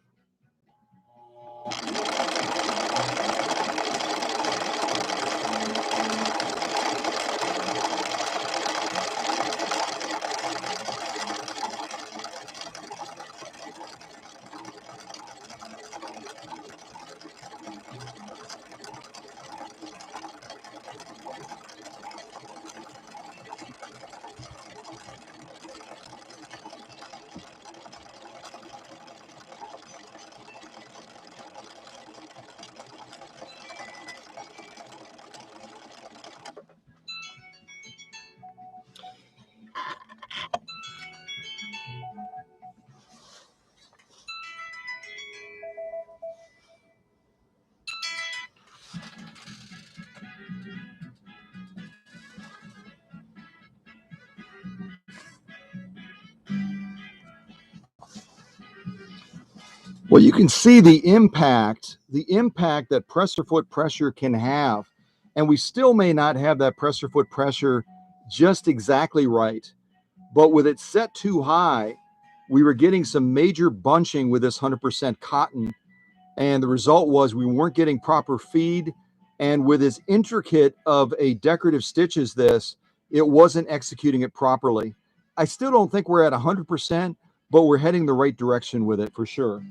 Well, you can see the impact that presser foot pressure can have. And we still may not have that presser foot pressure just exactly right. But with it set too high, we were getting some major bunching with this 100% cotton. And the result was we weren't getting proper feed. And with as intricate of a decorative stitch as this, it wasn't executing it properly. I still don't think we're at 100%, but we're heading the right direction with it for sure.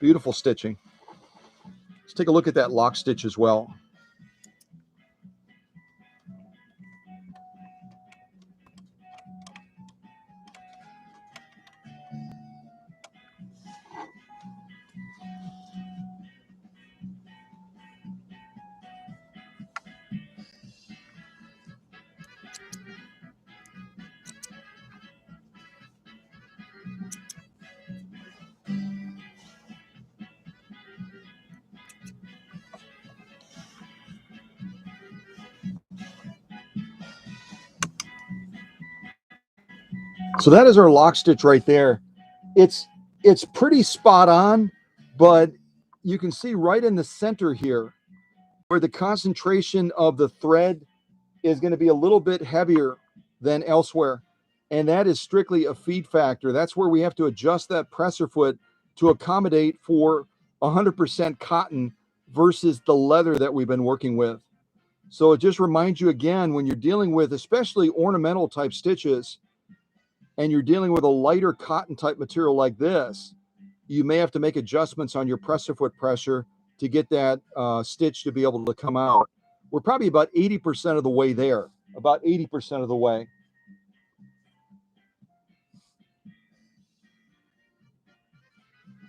Beautiful stitching. Let's take a look at that lock stitch as well. So that is our lock stitch right there. It's pretty spot on, but you can see right in the center here where the concentration of the thread is going to be a little bit heavier than elsewhere. And that is strictly a feed factor. That's where we have to adjust that presser foot to accommodate for 100% cotton versus the leather that we've been working with. So it just reminds you again, when you're dealing with especially ornamental type stitches and you're dealing with a lighter cotton type material like this, you may have to make adjustments on your presser foot pressure to get that stitch to be able to come out. We're probably about 80% of the way there, about 80% of the way.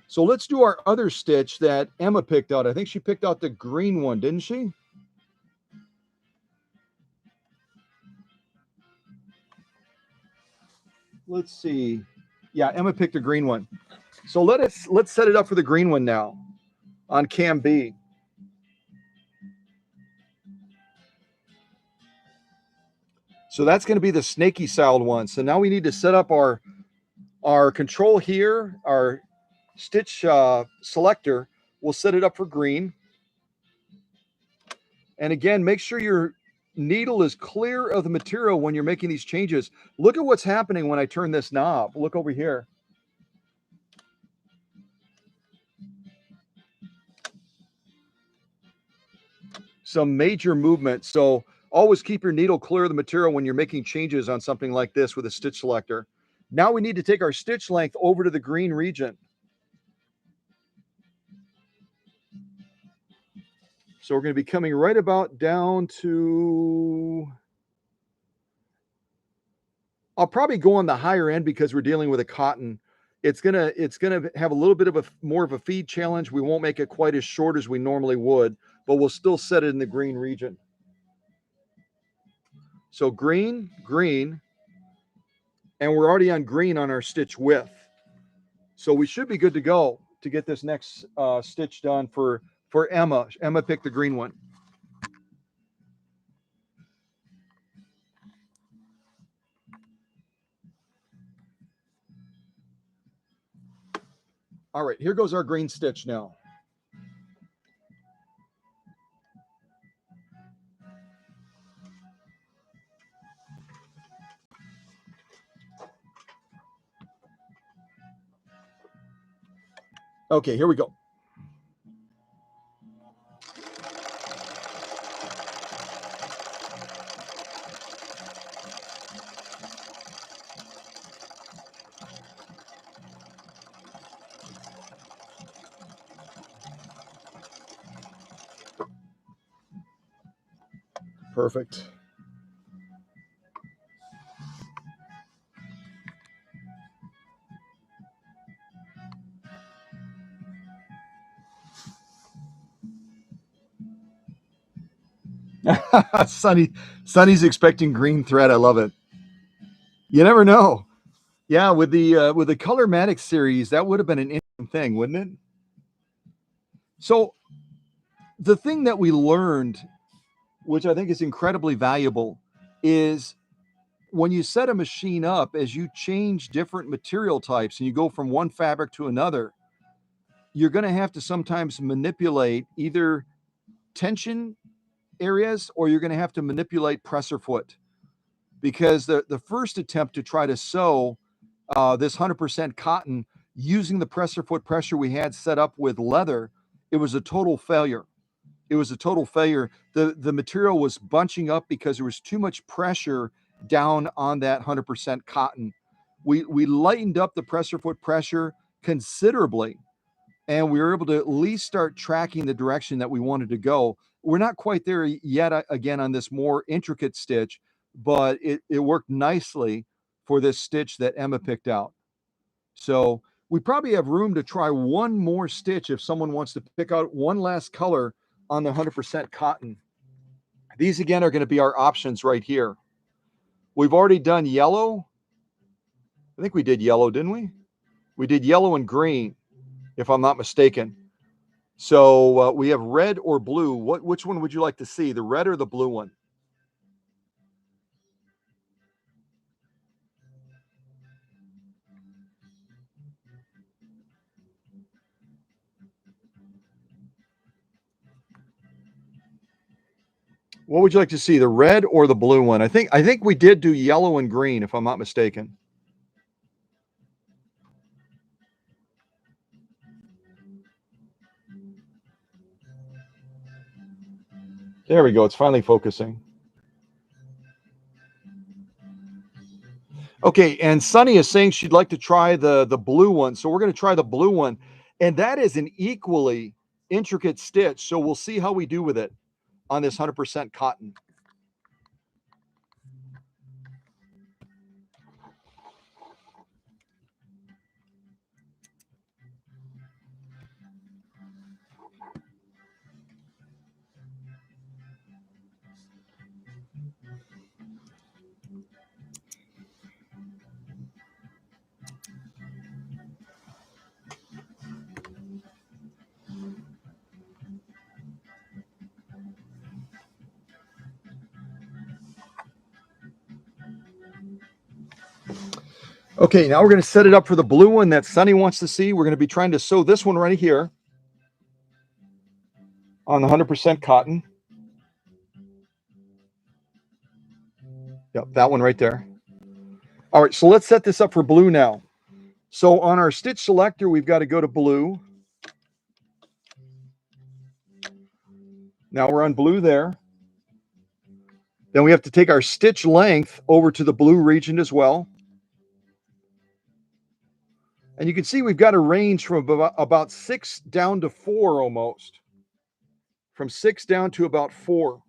So let's do our other stitch that Emma picked out. I think she picked out the green one, didn't she? Let's see. Yeah, Emma picked the green one. So let's set it up for the green one now on cam B. So that's going to be the snaky styled one. So now we need to set up our control here, our stitch selector. we'll set it up for green. And again, make sure your needle is clear of the material when you're making these changes. Look at what's happening when I turn this knob. Look over here. Some major movement. So always keep your needle clear of the material when you're making changes on something like this with a stitch selector. Now we need to take our stitch length over to the green region. So we're going to be coming right about down to, I'll probably go on the higher end because we're dealing with a cotton. It's gonna have a little bit of a more of a feed challenge. We won't make it quite as short as we normally would, but we'll still set it in the green region. So green, green, and we're already on green on our stitch width. So we should be good to go to get this next stitch done for Emma. Emma picked the green one. All right, here goes our green stitch now. Okay, here we go. Perfect. Sunny's expecting green thread. I love it. You never know. Yeah, with the Colormatic series, that would have been an interesting thing, wouldn't it? So the thing that we learned, which I think is incredibly valuable, is when you set a machine up, as you change different material types and you go from one fabric to another, you're going to have to sometimes manipulate either tension areas or you're going to have to manipulate presser foot, because the first attempt to try to sew this 100% cotton using the presser foot pressure we had set up with leather, it was a total failure. It was a total failure. The material was bunching up because there was too much pressure down on that 100% cotton. We lightened up the presser foot pressure considerably, and we were able to at least start tracking the direction that we wanted to go. We're not quite there yet, again, on this more intricate stitch, but it worked nicely for this stitch that Emma picked out. So we probably have room to try one more stitch if someone wants to pick out one last color on the 100% cotton. These again are going to be our options right here. We've already done yellow. I think we did yellow, didn't we? We did yellow and green, if I'm not mistaken. So we have red or blue. Which one would you like to see, the red or the blue one? What would you like to see, the red or the blue one? I think we did do yellow and green, if I'm not mistaken. There we go. It's finally focusing. Okay, and Sunny is saying she'd like to try the blue one. So we're going to try the blue one. And that is an equally intricate stitch. So we'll see how we do with it on this 100% cotton. Okay, now we're going to set it up for the blue one that Sunny wants to see. We're going to be trying to sew this one right here. on the 100% cotton. Yep, that one right there. All right, so let's set this up for blue now. So on our stitch selector, we've got to go to blue. Now we're on blue there. Then we have to take our stitch length over to the blue region as well. And you can see we've got a range from about 6 down to 4 almost. From 6 down to about 4.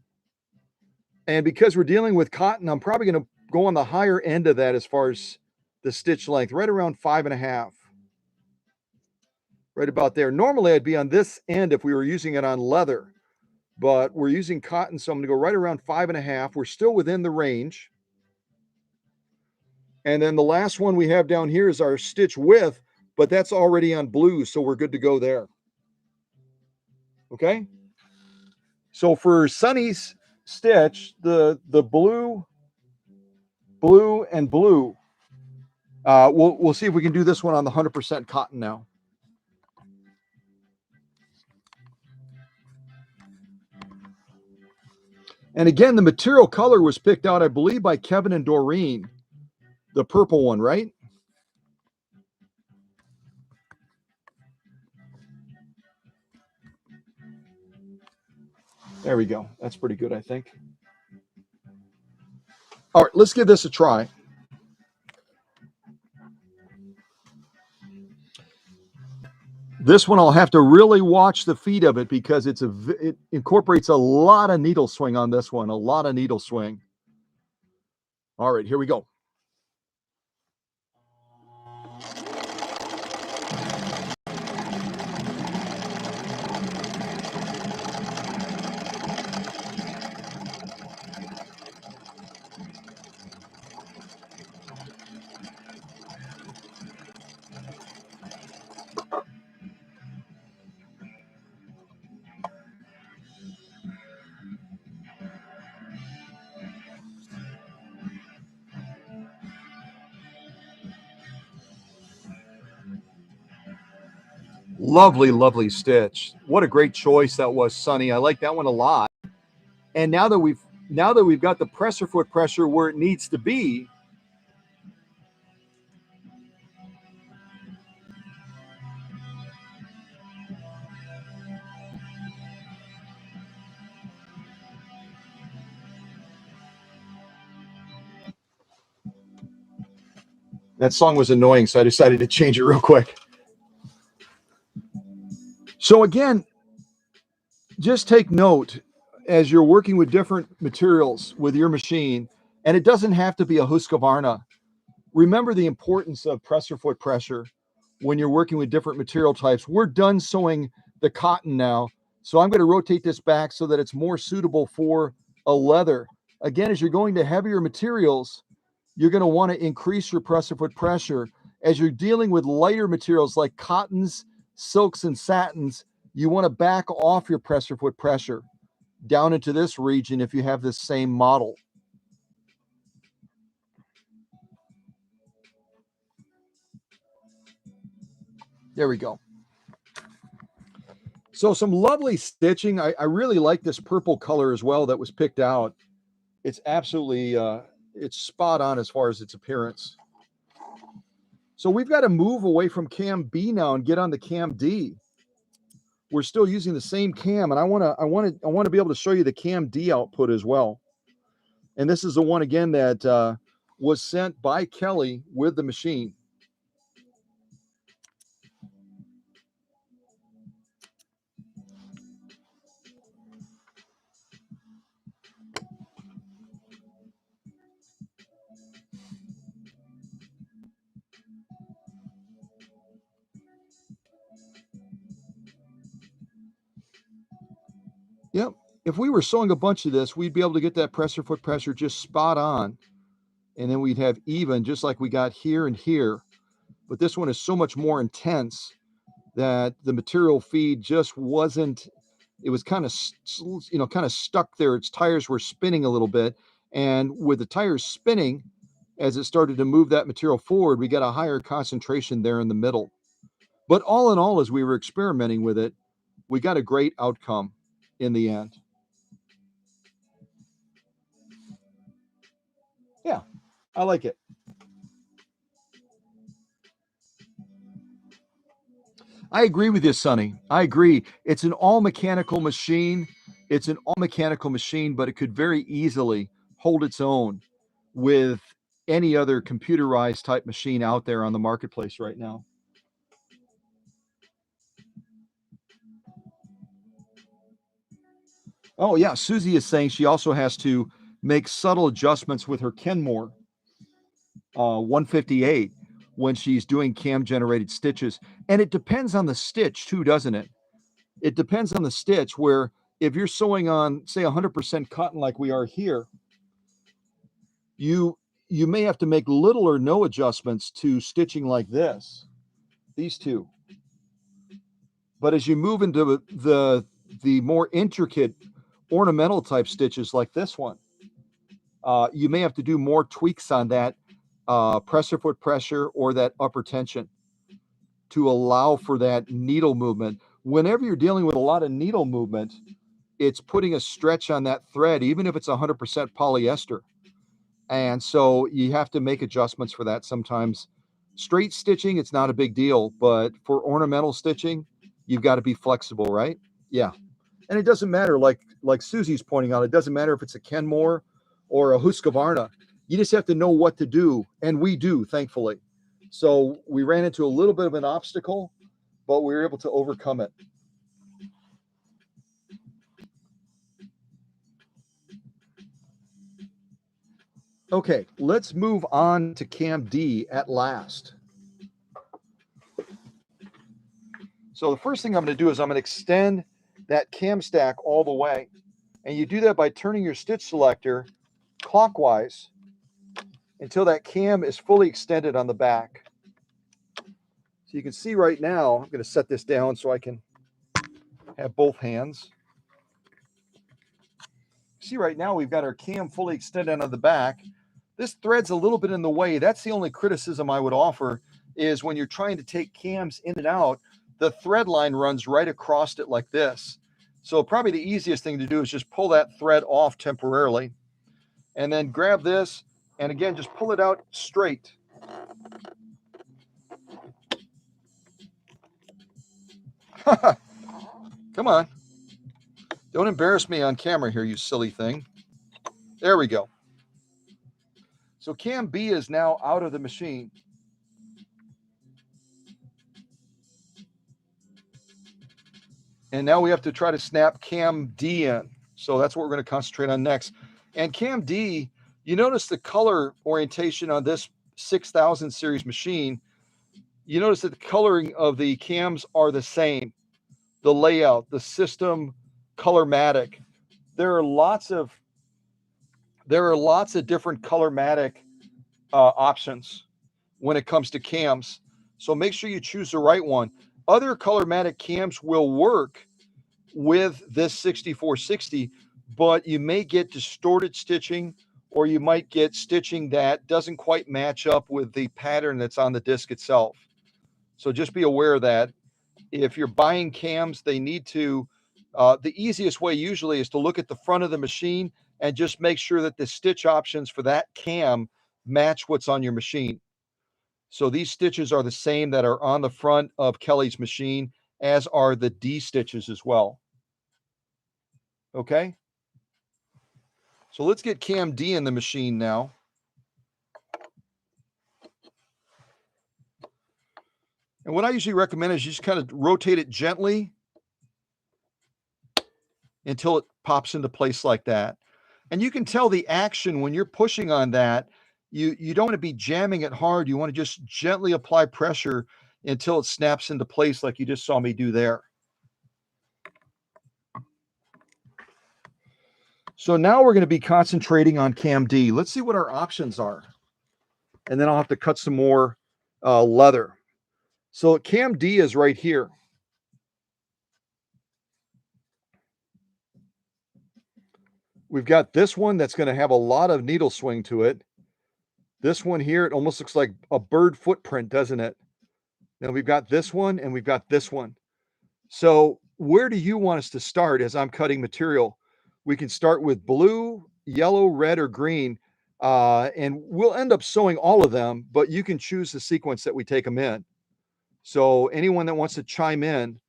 And because we're dealing with cotton, I'm probably going to go on the higher end of that as far as the stitch length, right around 5.5. Right about there. Normally I'd be on this end if we were using it on leather, but we're using cotton, so I'm going to go right around 5.5. We're still within the range. And then the last one we have down here is our stitch width, but that's already on blue, so we're good to go there. Okay? So for Sunny's stitch, the blue, and blue, we'll see if we can do this one on the 100% cotton now. And again, the material color was picked out, I believe, by Kevin and Doreen. The purple one, right? There we go. That's pretty good, I think. All right, let's give this a try. This one I'll have to really watch the feet of it because it incorporates a lot of needle swing on this one, a lot of needle swing. All right, here we go. Lovely, lovely stitch. What a great choice that was, Sunny. I like that one a lot. And now that we've got the presser foot pressure where it needs to be, that song was annoying, so I decided to change it real quick. So again, just take note as you're working with different materials with your machine, and it doesn't have to be a Husqvarna. Remember the importance of presser foot pressure when you're working with different material types. We're done sewing the cotton now, so I'm going to rotate this back so that it's more suitable for a leather. Again, as you're going to heavier materials, you're going to want to increase your presser foot pressure. As you're dealing with lighter materials like cottons, silks, and satins, you want to back off your presser foot pressure down into this region if you have this same model. There we go. So some lovely stitching. I really like this purple color as well that was picked out. It's absolutely, it's spot on as far as its appearance. So we've got to move away from cam B now and get on the cam D. We're still using the same cam, and I want to be able to show you the cam D output as well. And this is the one again that was sent by Kelly with the machine. Yep. If we were sewing a bunch of this, we'd be able to get that presser foot pressure just spot on. And then we'd have even, just like we got here and here. But this one is so much more intense that the material feed just wasn't, it was kind of, kind of stuck there. Its tires were spinning a little bit. And with the tires spinning, as it started to move that material forward, we got a higher concentration there in the middle. But all in all, as we were experimenting with it, we got a great outcome. in the end. Yeah, I like it. I agree with you, Sonny. I agree. It's an all mechanical machine. It's an all mechanical machine, but it could very easily hold its own with any other computerized type machine out there on the marketplace right now. Oh, yeah. Susie is saying she also has to make subtle adjustments with her Kenmore 158 when she's doing cam generated stitches. And it depends on the stitch too, doesn't it? It depends on the stitch where if you're sewing on, say, 100% cotton like we are here, you you may have to make little or no adjustments to stitching like this, these two. But as you move into the more intricate ornamental type stitches like this one, you may have to do more tweaks on that presser foot pressure or that upper tension to allow for that needle movement. Whenever you're dealing with a lot of needle movement, it's putting a stretch on that thread, even if it's 100% polyester. And so you have to make adjustments for that sometimes. Straight stitching, it's not a big deal, but for ornamental stitching, you've got to be flexible, right? Yeah. And it doesn't matter, like Susie's pointing out, it doesn't matter if it's a Kenmore or a Husqvarna. You just have to know what to do, and we do, thankfully. So we ran into a little bit of an obstacle, but we were able to overcome it. Okay, let's move on to Cam D at last. So the first thing I'm going to do is I'm going to extend that cam stack all the way. And you do that by turning your stitch selector clockwise until that cam is fully extended on the back. So you can see right now, I'm going to set this down so I can have both hands. See right now we've got our cam fully extended on the back. This thread's a little bit in the way. That's the only criticism I would offer is when you're trying to take cams in and out, the thread line runs right across it like this. So probably the easiest thing to do is just pull that thread off temporarily and then grab this and again, just pull it out straight. Come on. Don't embarrass me on camera here, you silly thing. There we go. So cam B is now out of the machine. And now we have to try to snap cam D in. So that's what we're going to concentrate on next. And cam D, you notice the color orientation on this 6000 series machine. You notice that the coloring of the cams are the same. The layout, the system, colormatic. There are lots of different colormatic options when it comes to cams. So make sure you choose the right one. Other colormatic cams will work with this 6460, but you may get distorted stitching or you might get stitching that doesn't quite match up with the pattern that's on the disc itself. So just be aware of that. If you're buying cams, they need to, the easiest way usually is to look at the front of the machine and just make sure that the stitch options for that cam match what's on your machine. So these stitches are the same that are on the front of Kelly's machine, as are the D stitches as well. Okay. So let's get cam D in the machine now. And what I usually recommend is you just kind of rotate it gently until it pops into place like that. And you can tell the action when you're pushing on that. You don't want to be jamming it hard. You want to just gently apply pressure until it snaps into place like you just saw me do there. So now we're going to be concentrating on cam D. Let's see what our options are. And then I'll have to cut some more leather. So cam D is right here. We've got this one that's going to have a lot of needle swing to it. This one here, it almost looks like a bird footprint, doesn't it? Now we've got this one and we've got this one. So where do you want us to start as I'm cutting material? We can start with blue, yellow, red, or green, and we'll end up sewing all of them, but you can choose the sequence that we take them in. So anyone that wants to chime in,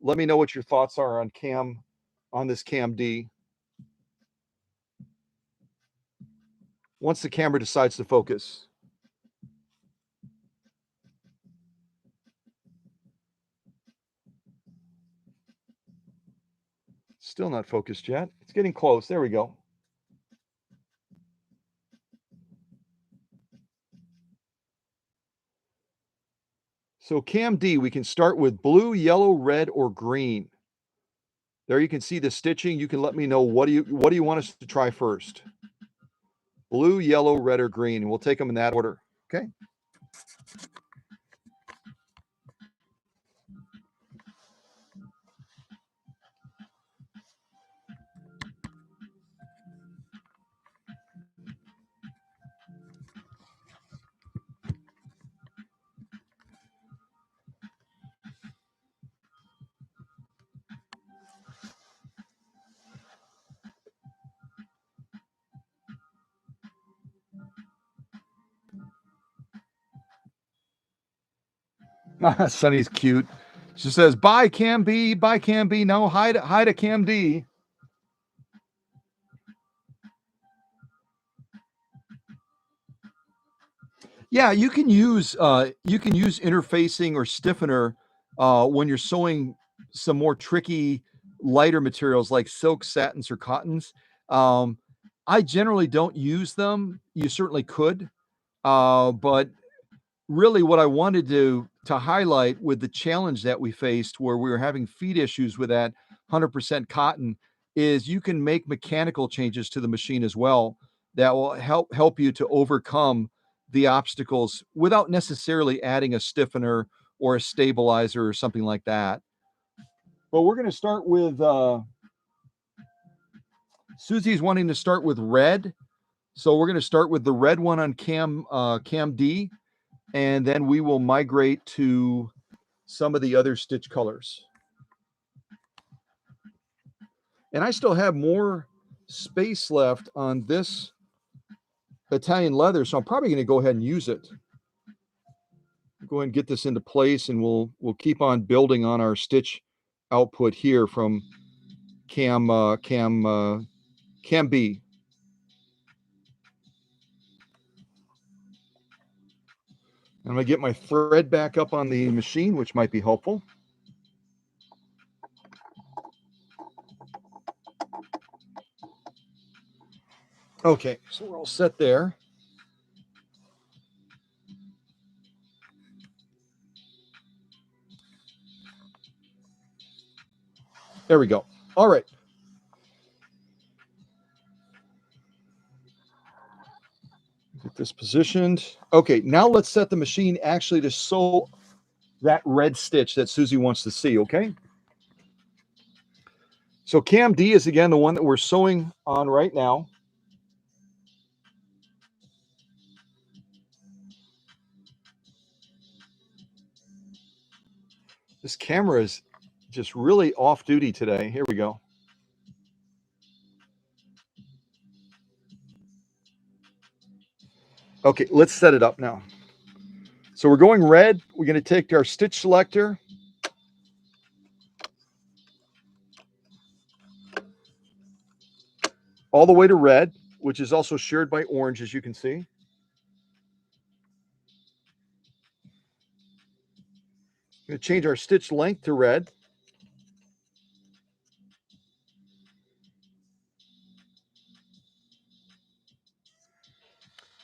let me know what your thoughts are on this Cam D. Once the camera decides to focus. Still not focused yet. It's getting close. There we go. So Cam D, we can start with blue, yellow, red, or green. There you can see the stitching. You can let me know what do you want us to try first? Blue, yellow, red, or green, and we'll take them in that order. Okay. Sunny's cute. She says, "Bye, Cam B. Bye, Cam B. No, hi to Cam D." Yeah, you can use interfacing or stiffener when you're sewing some more tricky, lighter materials like silk, satins, or cottons. Um, I generally don't use them. You certainly could, but really what I wanted to highlight with the challenge that we faced where we were having feed issues with that 100% cotton is you can make mechanical changes to the machine as well that will help you to overcome the obstacles without necessarily adding a stiffener or a stabilizer or something like that. But we're going to start with Susie's wanting to start with red. So we're going to start with the red one on Cam D, and then we will migrate to some of the other stitch colors. And I still have more space left on this Italian leather, so I'm probably going to go ahead and use it. Go ahead and get this into place, and we'll keep on building on our stitch output here from Cam B. I'm going to get my thread back up on the machine, which might be helpful. Okay, so we're all set there. There we go. All right. Get this positioned. Okay, now let's set the machine actually to sew that red stitch that Susie wants to see, okay? So Cam D is again the one that we're sewing on right now. This camera is just really off duty today. Here we go. Okay, let's set it up now. So we're going red. We're going to take our stitch selector. All the way to red, which is also shared by orange, as you can see. We're going to change our stitch length to red.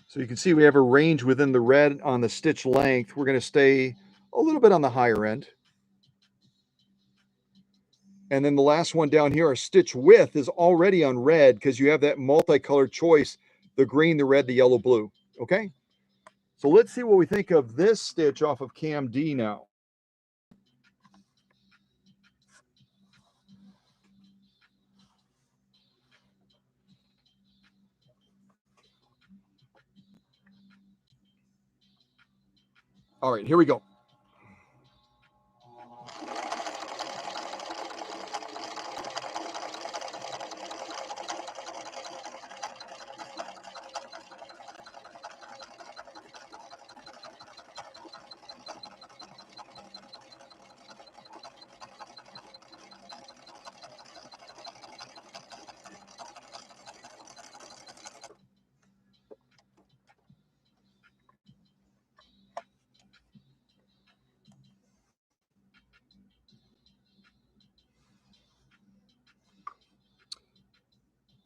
So you can see we have a range within the red on the stitch length. We're going to stay a little bit on the higher end. And then the last one down here, our stitch width is already on red because you have that multicolored choice, the green, the red, the yellow, blue. Okay. So let's see what we think of this stitch off of Cam D now. All right, here we go.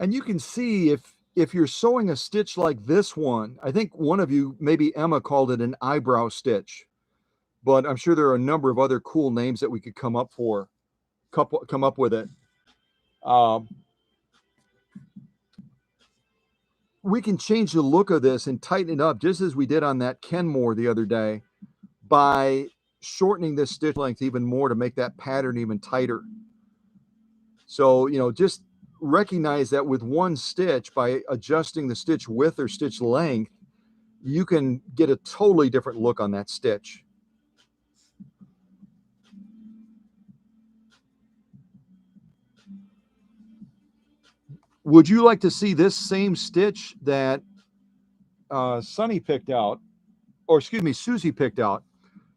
And you can see if you're sewing a stitch like this one, I think one of you, maybe Emma, called it an eyebrow stitch, but I'm sure there are a number of other cool names that we could come up with it. Um, we can change the look of this and tighten it up just as we did on that Kenmore the other day by shortening this stitch length even more to make that pattern even tighter. So, just recognize that with one stitch, by adjusting the stitch width or stitch length, you can get a totally different look on that stitch. Would you like to see this same stitch that Sunny picked out, or excuse me, Susie picked out?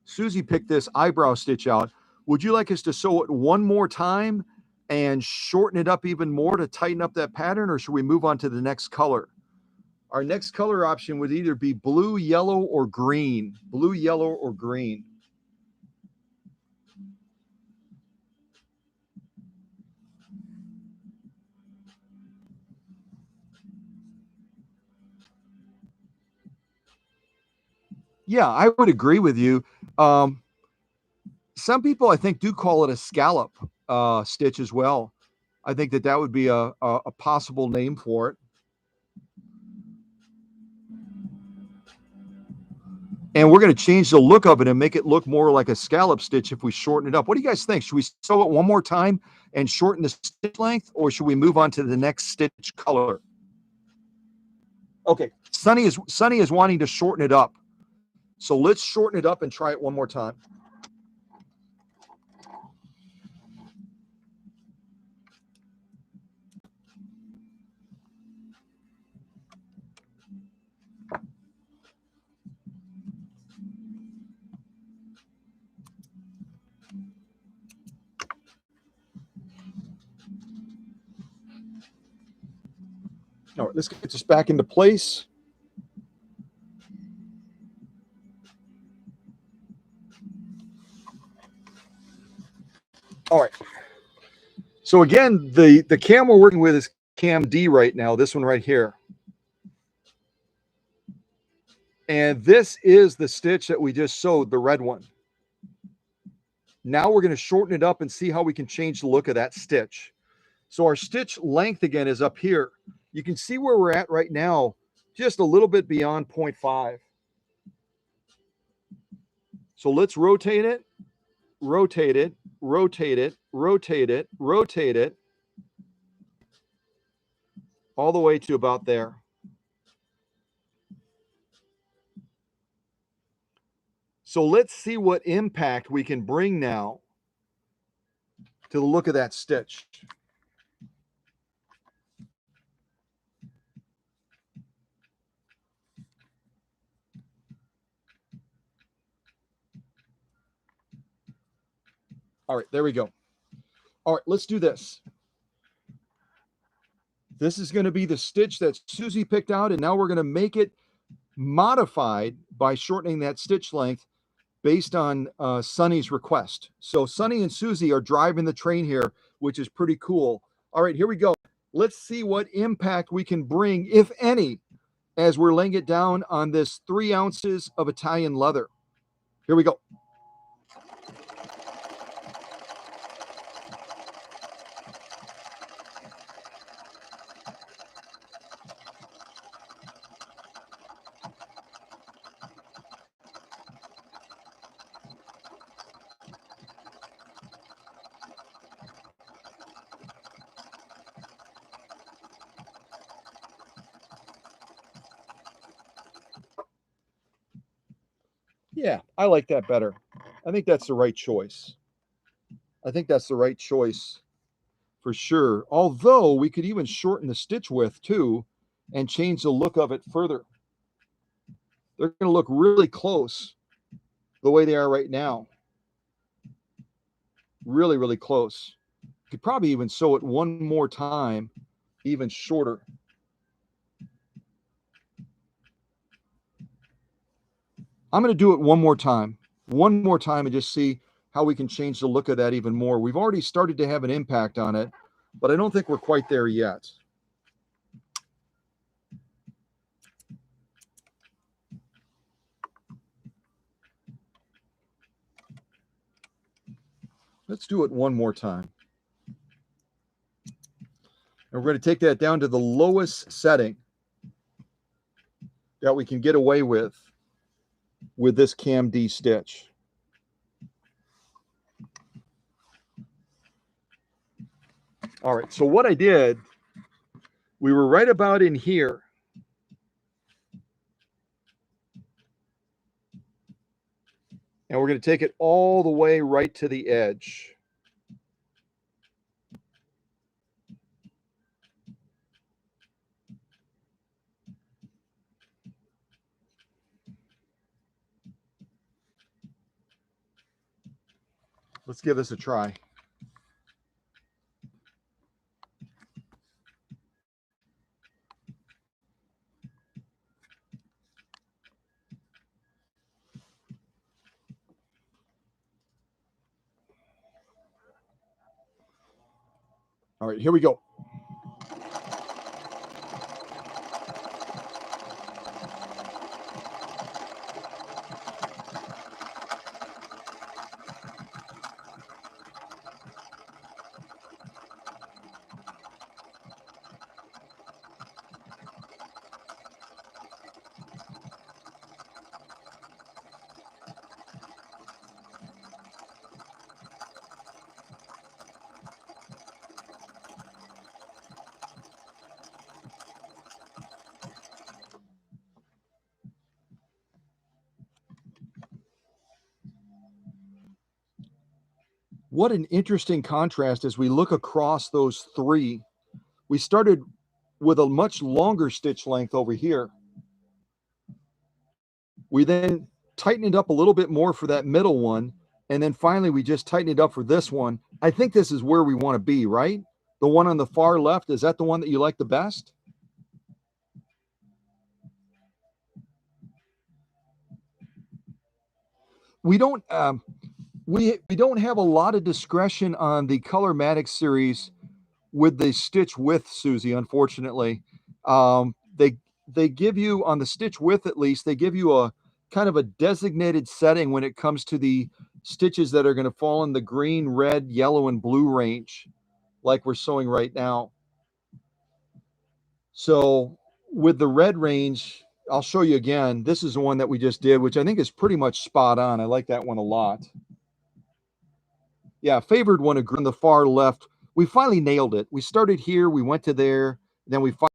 Susie picked this eyebrow stitch out. Would you like us to sew it one more time and shorten it up even more to tighten up that pattern, or should we move on to the next color? Our next color option would either be blue, yellow, or green. Blue, yellow, or green. Yeah, I would agree with you. Some people, I think, do call it a scallop stitch as well. I think that would be a possible name for it. And we're going to change the look of it and make it look more like a scallop stitch if we shorten it up. What do you guys think? Should we sew it one more time and shorten the stitch length, or should we move on to the next stitch color? Okay, Sunny is wanting to shorten it up. So let's shorten it up and try it one more time. All right, let's get this back into place. All right. So again, the cam we're working with is cam D right now, this one right here. And this is the stitch that we just sewed, the red one. Now we're going to shorten it up and see how we can change the look of that stitch. So our stitch length again is up here. You can see where we're at right now, just a little bit beyond 0.5. So let's rotate it, rotate it, rotate it, rotate it, rotate it, all the way to about there. So let's see what impact we can bring now to the look of that stitch. All right, there we go. All right, let's do this. This is going to be the stitch that Susie picked out, and now we're going to make it modified by shortening that stitch length based on Sunny's request. So Sunny and Susie are driving the train here, which is pretty cool. All right, here we go. Let's see what impact we can bring, if any, as we're laying it down on this 3 ounces of Italian leather. Here we go. Yeah, I like that better. I think that's the right choice. I think that's the right choice for sure. Although we could even shorten the stitch width too and change the look of it further. They're going to look really close the way they are right now. Really, really close. Could probably even sew it one more time, even shorter. I'm going to do it one more time and just see how we can change the look of that even more. We've already started to have an impact on it, but I don't think we're quite there yet. Let's do it one more time. And we're going to take that down to the lowest setting that we can get away with this Cam D stitch. All right, so what I did, we were right about in here. And we're going to take it all the way right to the edge. Let's give this a try. All right, here we go. What an interesting contrast as we look across those three. We started with a much longer stitch length over here. We then tightened it up a little bit more for that middle one. And then finally, we just tightened it up for this one. I think this is where we want to be, right? The one on the far left, is that the one that you like the best? We don't we don't have a lot of discretion on the Colormatic series with the stitch width, Susie, unfortunately. They give you, on the stitch width at least, they give you a kind of a designated setting when it comes to the stitches that are going to fall in the green, red, yellow, and blue range, like we're sewing right now. So with the red range, I'll show you again. This is the one that we just did, which I think is pretty much spot on. I like that one a lot. Yeah, favored one on the far left. We finally nailed it. We started here, we went to there, then we finally,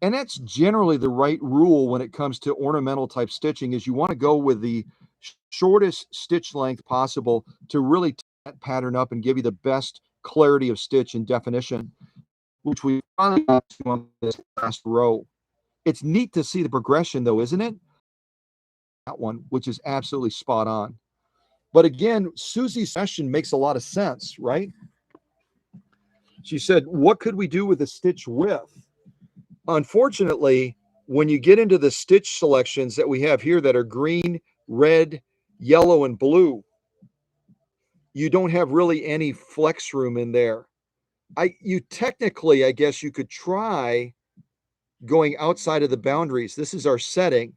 and that's generally the right rule when it comes to ornamental type stitching, is you want to go with the shortest stitch length possible to really tie that pattern up and give you the best clarity of stitch and definition, which we finally got to on this last row. It's neat to see the progression though, isn't it? That one, which is absolutely spot on. But again, Susie's session makes a lot of sense, right? She said, what could we do with the stitch width? Unfortunately, when you get into the stitch selections that we have here that are green, red, yellow, and blue, you don't have really any flex room in there. You technically, I guess you could try going outside of the boundaries. This is our setting.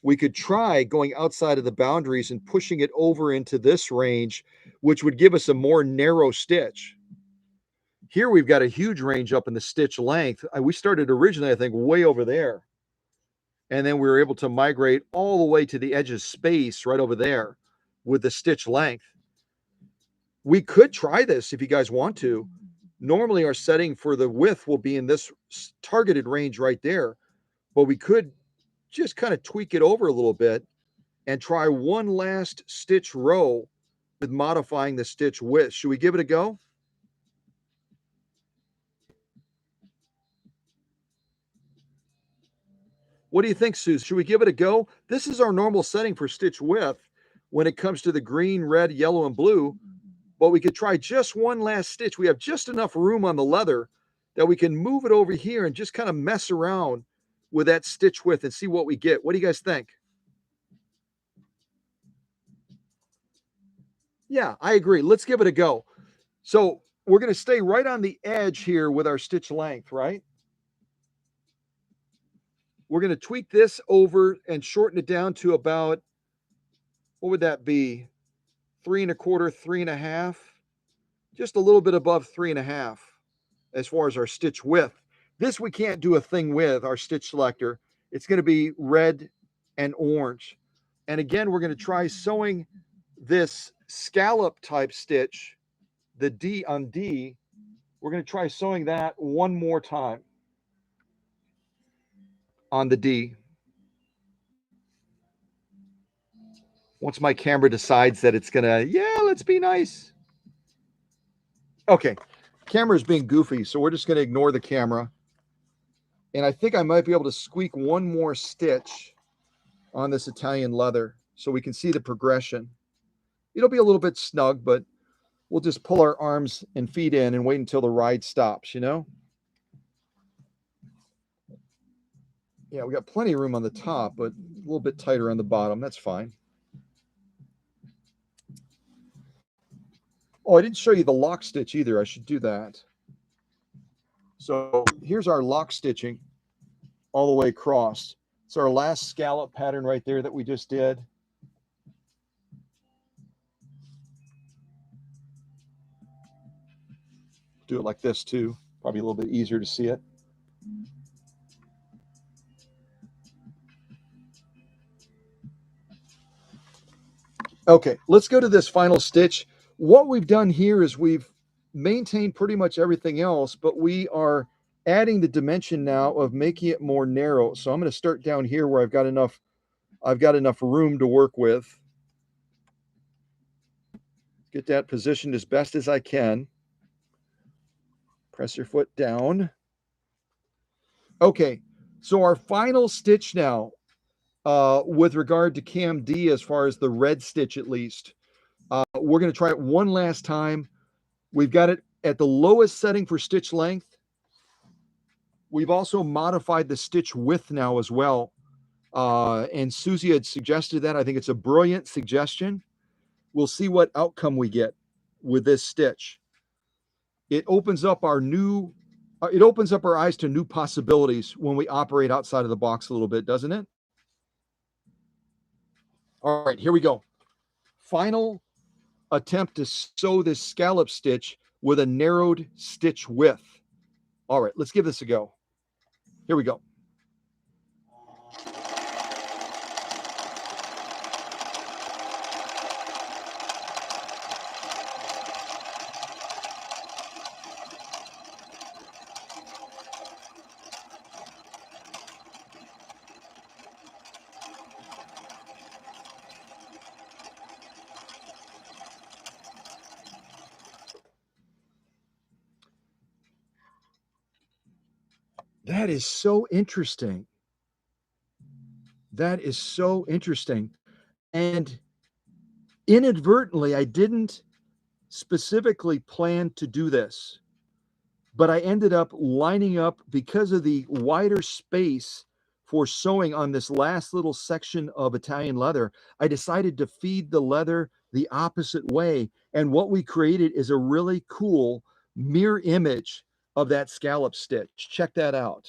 We could try going outside of the boundaries and pushing it over into this range, which would give us a more narrow stitch. Here we've got a huge range up in the stitch length. We started originally, I think, way over there. And then we were able to migrate all the way to the edge of space right over there with the stitch length. We could try this if you guys want to. Normally our setting for the width will be in this targeted range right there, but we could just kind of tweak it over a little bit and try one last stitch row with modifying the stitch width. Should we give it a go? What do you think, Sue? Should we give it a go? This is our normal setting for stitch width when it comes to the green, red, yellow, and blue, but we could try just one last stitch. We have just enough room on the leather that we can move it over here and just kind of mess around with that stitch width and see what we get. What do you guys think? Yeah, I agree. Let's give it a go. So we're going to stay right on the edge here with our stitch length, right? We're going to tweak this over and shorten it down to about, what would that be? 3¼ 3½, just a little bit above 3½ as far as our stitch width. This we can't do a thing with our stitch selector. It's going to be red and orange. And again, we're going to try sewing this scallop type stitch, the D on D. We're going to try sewing that one more time on the D. Once my camera decides that it's going to, yeah, let's be nice. Okay, camera's being goofy, so we're just going to ignore the camera. And I think I might be able to squeak one more stitch on this Italian leather so we can see the progression. It'll be a little bit snug, but we'll just pull our arms and feet in and wait until the ride stops, you know? Yeah, we got plenty of room on the top, but a little bit tighter on the bottom. That's fine. Oh, I didn't show you the lock stitch either. I should do that. So here's our lock stitching all the way across. It's our last scallop pattern right there that we just did. Do it like this too. Probably a little bit easier to see it. Okay, let's go to this final stitch. What we've done here is we've maintained pretty much everything else, but we are adding the dimension now of making it more narrow. So I'm going to start down here where I've got enough room to work with. Get that positioned as best as I can. Press your foot down. Okay, so our final stitch now, with regard to cam D, as far as the red stitch at least, we're going to try it one last time. We've got it at the lowest setting for stitch length. We've also modified the stitch width now as well. And Susie had suggested that. I think it's a brilliant suggestion. We'll see what outcome we get with this stitch. It opens up our eyes to new possibilities when we operate outside of the box a little bit, doesn't it? All right, here we go. Final attempt to sew this scallop stitch with a narrowed stitch width. All right, let's give this a go. Here we go. That is so interesting. That is so interesting. And inadvertently, I didn't specifically plan to do this, but I ended up lining up, because of the wider space for sewing on this last little section of Italian leather, I decided to feed the leather the opposite way. And what we created is a really cool mirror image of that scallop stitch. Check that out.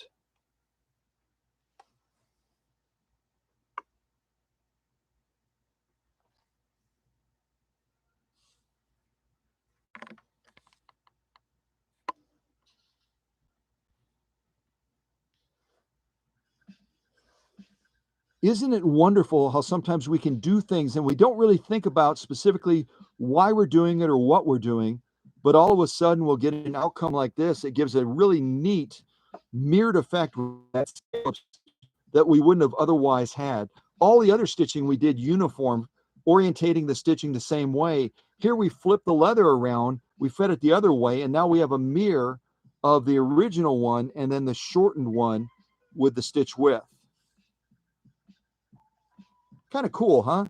Isn't it wonderful how sometimes we can do things and we don't really think about specifically why we're doing it or what we're doing, but all of a sudden we'll get an outcome like this. It gives a really neat mirrored effect that we wouldn't have otherwise had. All the other stitching we did uniform, orientating the stitching the same way. Here we flip the leather around, we fed it the other way, and now we have a mirror of the original one and then the shortened one with the stitch width. Kind of cool, huh?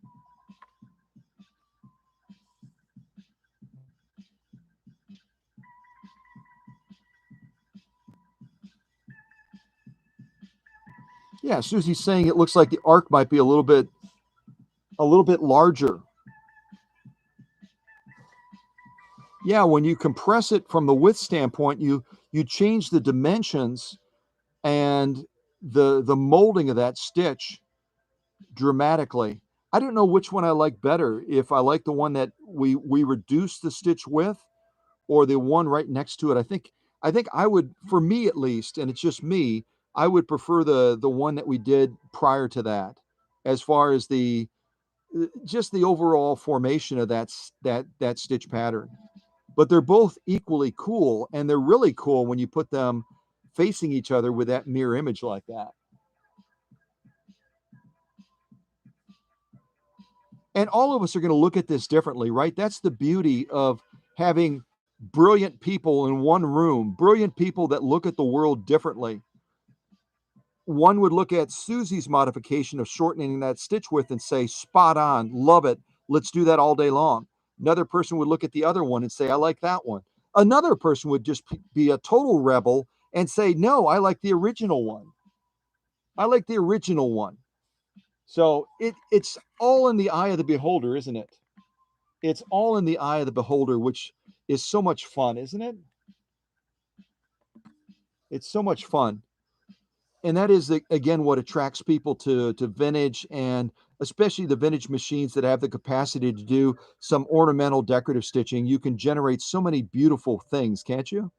Yeah, Susie's saying it looks like the arc might be a little bit larger. Yeah, when you compress it from the width standpoint, you change the dimensions and the molding of that stitch dramatically. I don't know which one I like better. If I like the one that we reduce the stitch width or the one right next to it. I think I would, for me at least, and it's just me, I would prefer the one that we did prior to that, as far as the just the overall formation of that stitch pattern. But they're both equally cool, and they're really cool when you put them facing each other with that mirror image like that. And all of us are going to look at this differently, right? That's the beauty of having brilliant people in one room, brilliant people that look at the world differently. One would look at Susie's modification of shortening that stitch width and say, spot on, love it. Let's do that all day long. Another person would look at the other one and say, I like that one. Another person would just be a total rebel and say, no, I like the original one. I like the original one. So it's all in the eye of the beholder, isn't it? It's all in the eye of the beholder, which is so much fun, isn't it? It's so much fun. And that is, again, what attracts people to vintage, and especially the vintage machines that have the capacity to do some ornamental decorative stitching. You can generate so many beautiful things, can't you?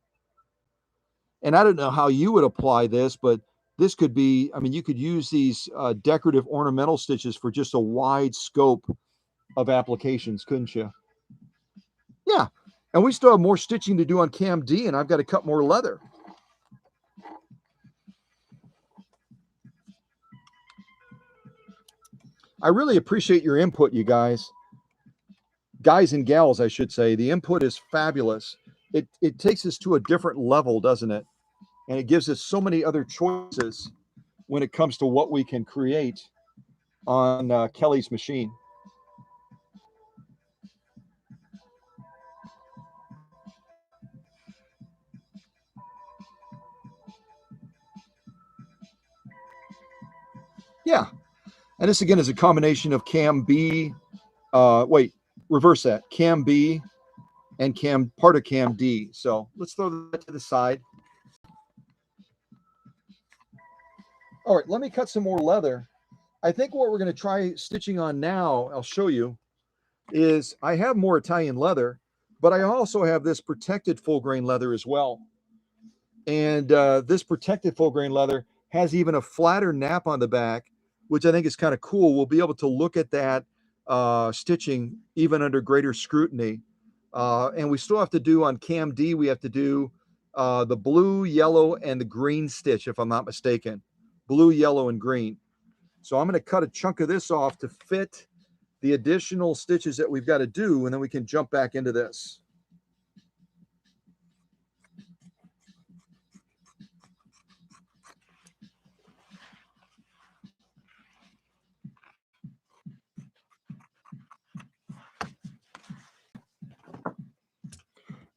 And I don't know how you would apply this, but this could be, I mean, you could use these decorative ornamental stitches for just a wide scope of applications, couldn't you? Yeah. And we still have more stitching to do on Cam D, and I've got to cut more leather. I really appreciate your input, you guys. Guys and gals, I should say. The input is fabulous. It takes us to a different level, doesn't it? And it gives us so many other choices when it comes to what we can create on Kelly's machine. Yeah. And this again is a combination of Cam B. Wait, reverse that. Cam B and part of Cam D. So let's throw that to the side. All right, let me cut some more leather. I think what we're going to try stitching on now, I'll show you, is I have more Italian leather, but I also have this protected full grain leather as well. And this protected full grain leather has even a flatter nap on the back, which I think is kind of cool. We'll be able to look at that stitching even under greater scrutiny. And we still have to do on Cam D, we have to do the blue, yellow, and the green stitch, if I'm not mistaken. Blue, yellow, and green. So I'm going to cut a chunk of this off to fit the additional stitches that we've got to do, and then we can jump back into this.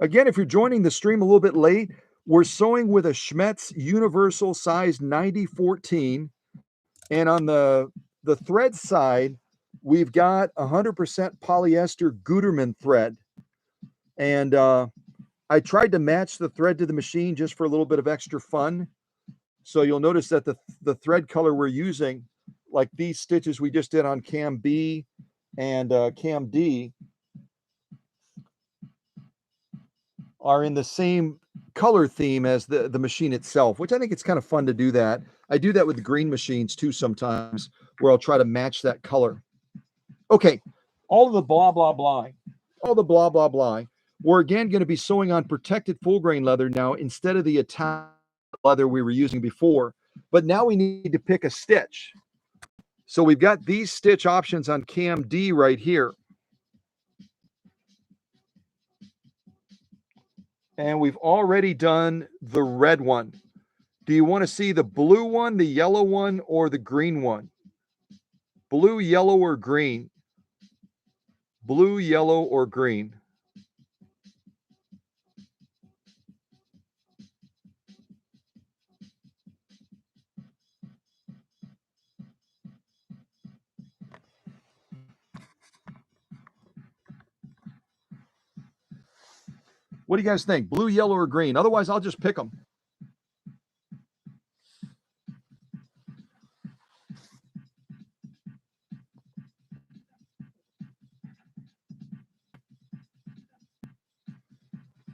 Again, if you're joining the stream a little bit late, we're sewing with a Schmetz Universal size 9014. And on the thread side, we've got 100% polyester Gutermann thread. And I tried to match the thread to the machine just for a little bit of extra fun. So you'll notice that the thread color we're using, like these stitches we just did on Cam B and Cam D, are in the same color theme as the machine itself, which I think it's kind of fun to do that. I do that with the green machines too sometimes, where I'll try to match that color. Okay, all of the blah, blah, blah, all the blah, blah, blah. We're again going to be sewing on protected full grain leather now instead of the Italian leather we were using before. But now we need to pick a stitch. So we've got these stitch options on Cam D right here. And we've already done the red one. Do you want to see the blue one, the yellow one, or the green one? Blue, yellow, or green? Blue, yellow, or green? What do you guys think? Blue, yellow, or green? Otherwise, I'll just pick them.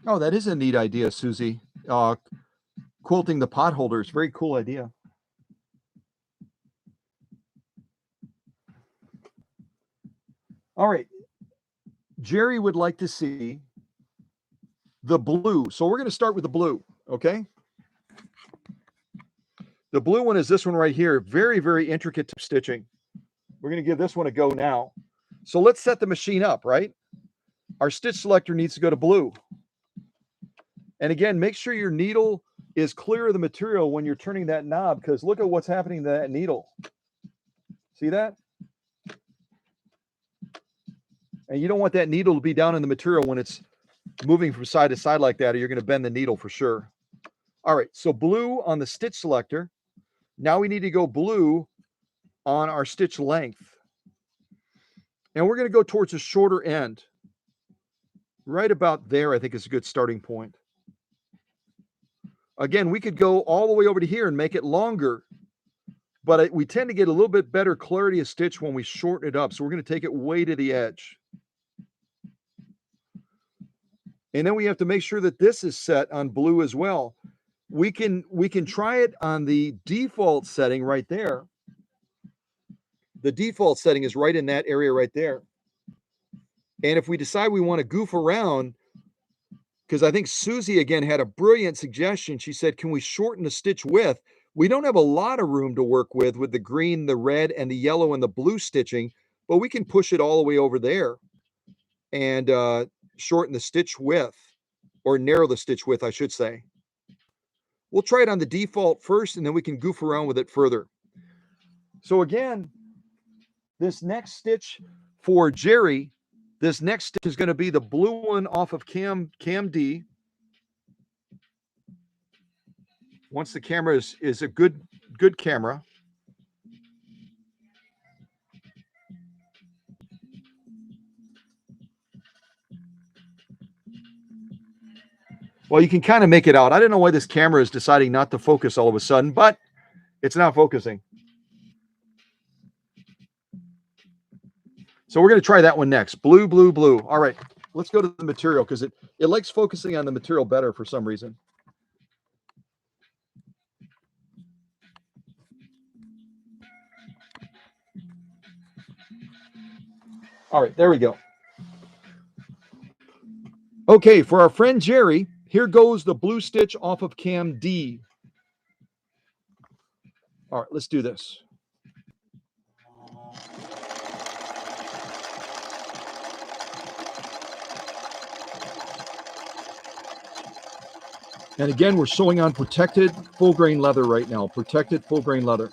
Oh, that is a neat idea, Susie. Quilting the potholders, very cool idea. All right, Jerry would like to see the blue. So we're going to start with the blue, okay? The blue one is this one right here. Very, very intricate stitching. We're going to give this one a go now. So let's set the machine up, right? Our stitch selector needs to go to blue. And again, make sure your needle is clear of the material when you're turning that knob, because look at what's happening to that needle. See that? And you don't want that needle to be down in the material when it's moving from side to side like that, or you're going to bend the needle for sure. All right, so blue on the stitch selector. Now we need to go blue on our stitch length. And we're going to go towards the shorter end. Right about there, I think, is a good starting point. Again, we could go all the way over to here and make it longer, but we tend to get a little bit better clarity of stitch when we shorten it up. So we're going to take it way to the edge. And then we have to make sure that this is set on blue as well. We can try it on the default setting right there. The default setting is right in that area right there. And if we decide we want to goof around, because I think Susie again had a brilliant suggestion. She said, can we shorten the stitch width? We don't have a lot of room to work with the green, the red, and the yellow and the blue stitching, but we can push it all the way over there and shorten the stitch width, or narrow the stitch width, I should say. We'll try it on the default first, and then we can goof around with it further. So again, this next stitch for Jerry, this next stitch is going to be the blue one off of cam D. Once the camera is a good camera. Well, you can kind of make it out. I don't know why this camera is deciding not to focus all of a sudden, but it's not focusing. So we're going to try that one next. Blue, blue, blue. All right, let's go to the material because it likes focusing on the material better for some reason. All right, there we go. Okay, for our friend Jerry, here goes the blue stitch off of cam D. All right, let's do this. And again, we're sewing on protected full grain leather right now. Protected full grain leather.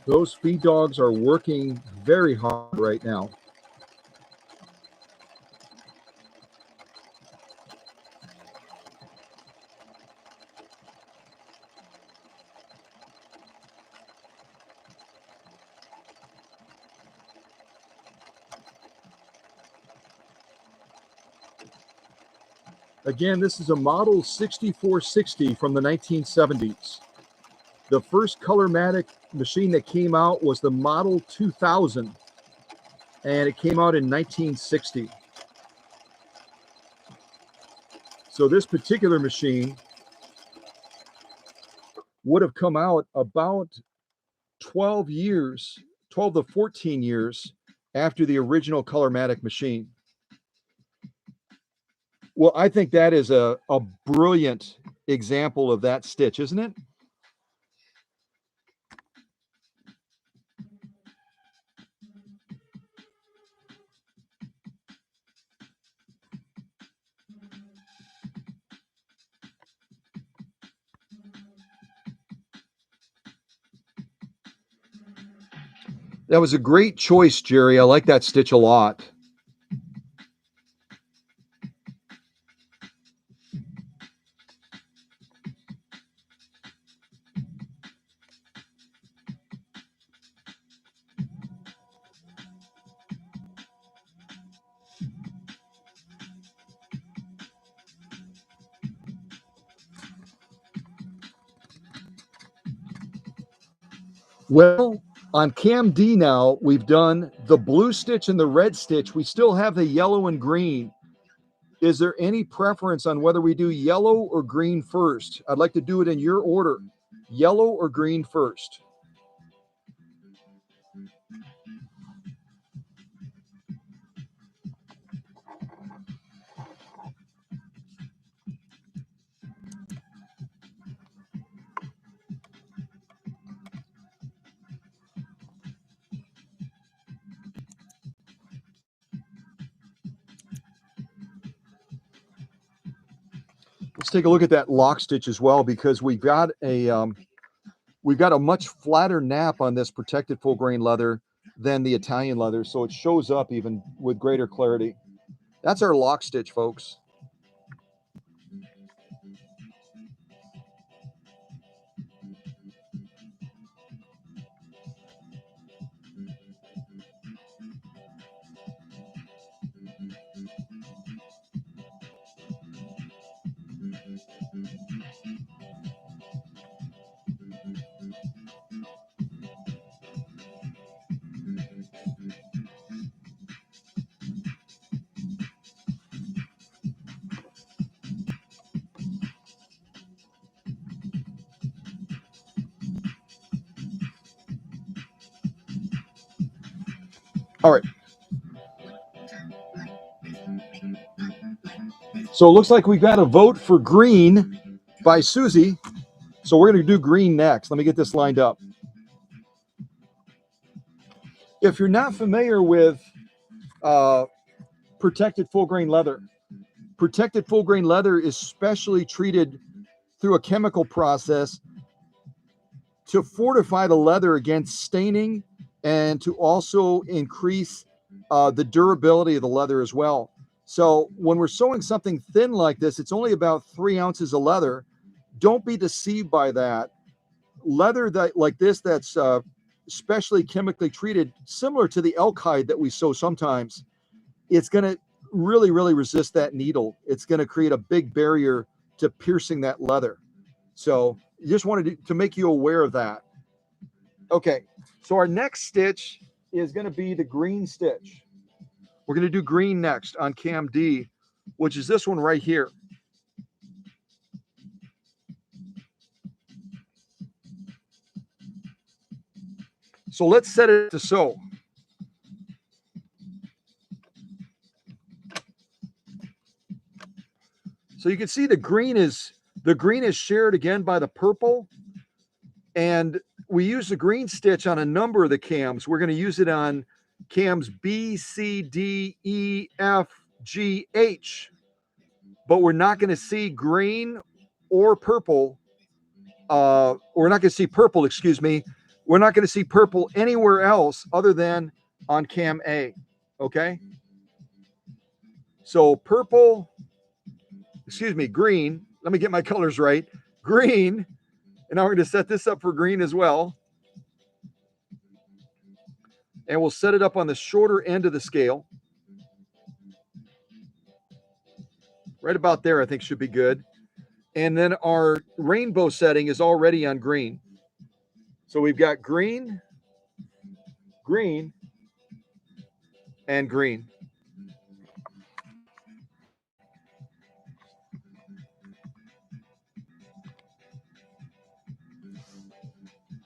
Those feed dogs are working very hard right now. Again, this is a model 6460 from the 1970s. The first Colormatic machine that came out was the Model 2000, and it came out in 1960. So this particular machine would have come out about 12 to 14 years after the original Colormatic machine. Well, I think that is a brilliant example of that stitch, isn't it? That was a great choice, Jerry. I like that stitch a lot. Well, on Cam D now, we've done the blue stitch and the red stitch. We still have the yellow and green. Is there any preference on whether we do yellow or green first? I'd like to do it in your order. Yellow or green first? Let's take a look at that lock stitch as well, because we've got a much flatter nap on this protected full grain leather than the Italian leather, so it shows up even with greater clarity. That's our lock stitch, folks. All right. So it looks like we got a vote for green by Susie. So we're going to do green next. Let me get this lined up. If you're not familiar with protected full grain leather is specially treated through a chemical process to fortify the leather against staining and to also increase the durability of the leather as well. So when we're sewing something thin like this, it's only about 3 ounces of leather. Don't be deceived by that. Leather that like this, that's specially chemically treated, similar to the elk hide that we sew sometimes, it's going to really, really resist that needle. It's going to create a big barrier to piercing that leather. So just wanted to make you aware of that. Okay, so our next stitch is going to be the green stitch. We're going to do green next on Cam D, which is this one right here. So let's set it to sew. So you can see the green is shared again by the purple, and we use the green stitch on a number of the cams. We're going to use it on cams B, C, D, E, F, G, H, but we're not going to see green or purple. We're not going to see purple, excuse me. We're not going to see purple anywhere else other than on cam A. Okay. So purple, excuse me, green. Let me get my colors right. Green. And now we're going to set this up for green as well. And we'll set it up on the shorter end of the scale. Right about there, I think should be good. And then our rainbow setting is already on green. So we've got green, green, and green.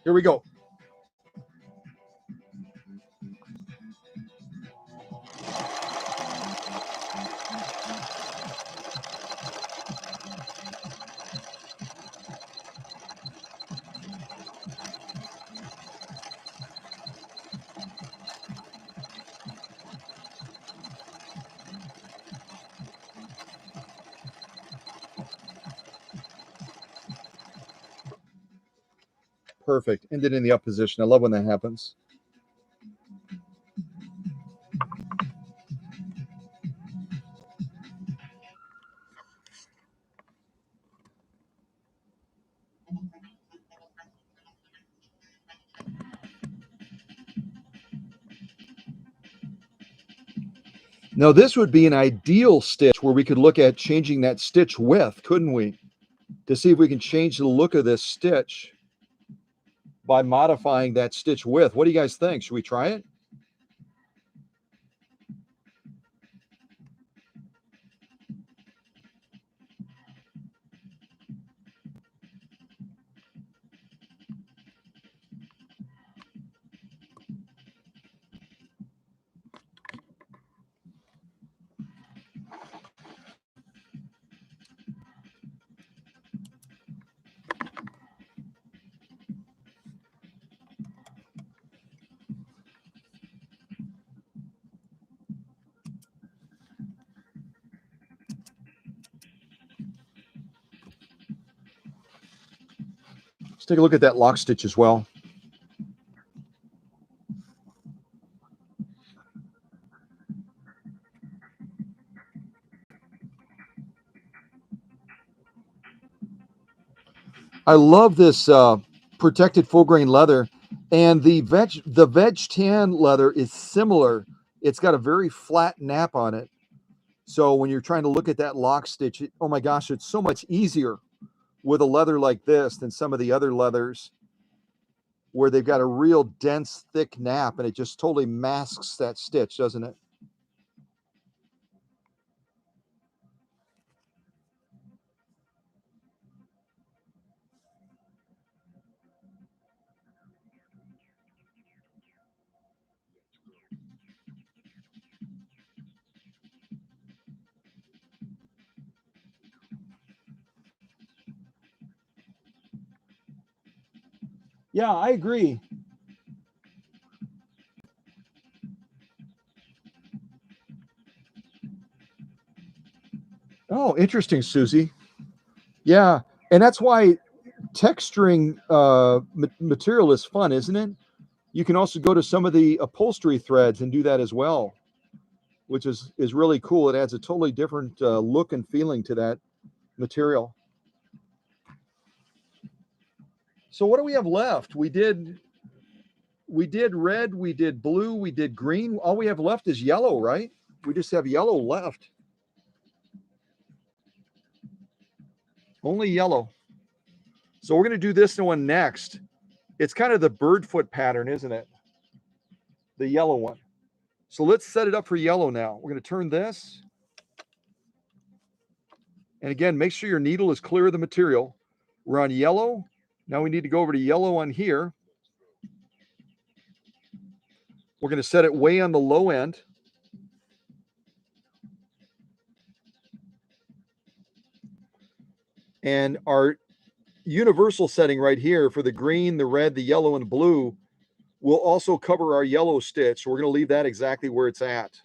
Here we go. Perfect. Ended in the up position. I love when that happens. Now, this would be an ideal stitch where we could look at changing that stitch width, couldn't we? To see if we can change the look of this stitch. by modifying that stitch width. What do you guys think? Should we try it? Let's take a look at that lock stitch as well. I love this protected full grain leather, and the veg tan leather is similar. It's got a very flat nap on it. So when you're trying to look at that lock stitch, oh my gosh, it's so much easier with a leather like this than some of the other leathers where they've got a real dense, thick nap, and it just totally masks that stitch, doesn't it? Yeah, I agree. Oh, interesting, Susie. Yeah, and that's why texturing material is fun, isn't it? You can also go to some of the upholstery threads and do that as well, which is really cool. It adds a totally different look and feeling to that material. So what do we have left? We did red, we did blue, we did green. All we have left is yellow, right? We just have yellow left. Only yellow. So we're going to do this one next. It's kind of the bird foot pattern, isn't it? The yellow one. So let's set it up for yellow now. We're going to turn this. And again, make sure your needle is clear of the material. We're on yellow. Now we need to go over to yellow on here. We're going to set it way on the low end. And our universal setting right here for the green, the red, the yellow, and blue will also cover our yellow stitch. So we're going to leave that exactly where it's at.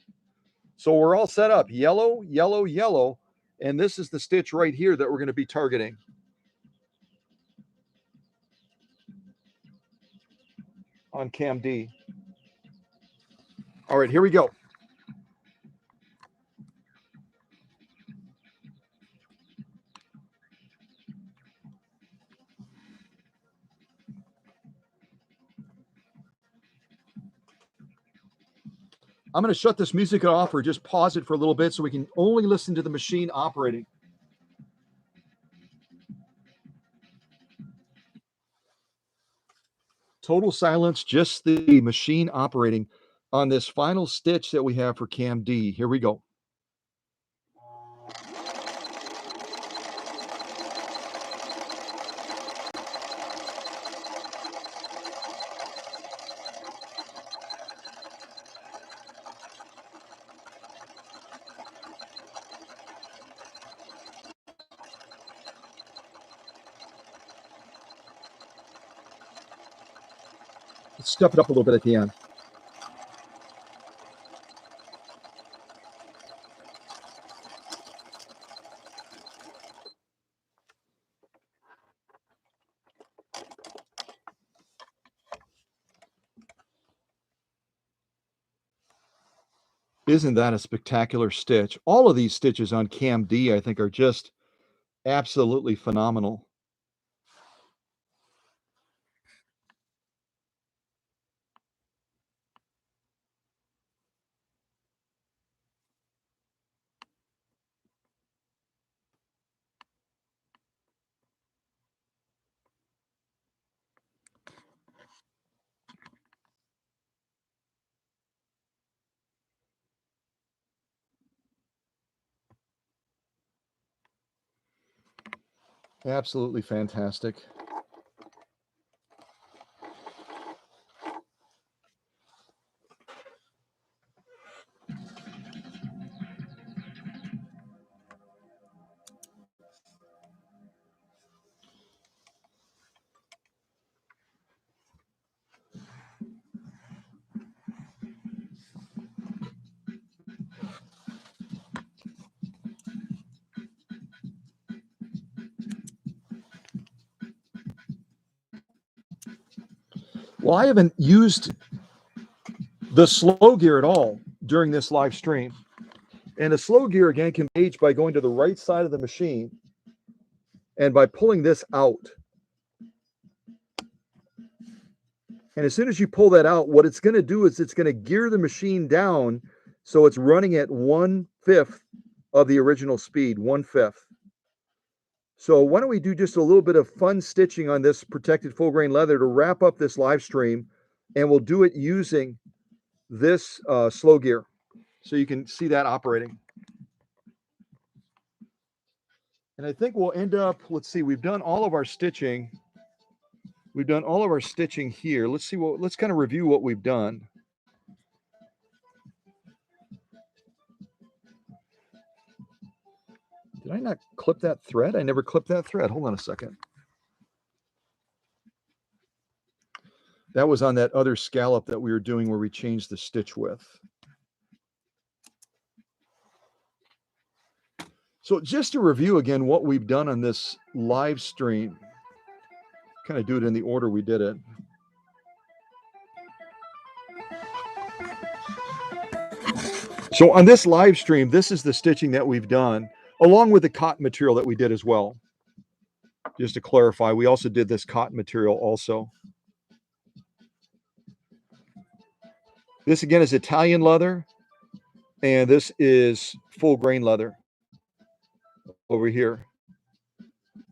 So we're all set up, yellow, yellow, yellow. And this is the stitch right here that we're going to be targeting on cam D. All right, here we go. I'm going to shut this music off or just pause it for a little bit so we can only listen to the machine operating. Total silence, just the machine operating on this final stitch that we have for cam D. Here we go. Let's step it up a little bit at the end. Isn't that a spectacular stitch? All of these stitches on cam D, I think, are just absolutely phenomenal. Absolutely fantastic. Well, I haven't used the slow gear at all during this live stream. And the slow gear, again, can be gauged by going to the right side of the machine and by pulling this out. And as soon as you pull that out, what it's going to do is it's going to gear the machine down so it's running at 1/5 of the original speed, 1/5. So why don't we do just a little bit of fun stitching on this protected full grain leather to wrap up this live stream, and we'll do it using this slow gear so you can see that operating. And I think we'll end up, let's see, we've done all of our stitching. We've done all of our stitching here. Let's kind of review what we've done. Did I not clip that thread? I never clipped that thread. Hold on a second. That was on that other scallop that we were doing where we changed the stitch width. So just to review again what we've done on this live stream, kind of do it in the order we did it. So on this live stream, this is the stitching that we've done, along with the cotton material that we did as well. Just to clarify, we also did this cotton material also. This again is Italian leather, and this is full grain leather over here.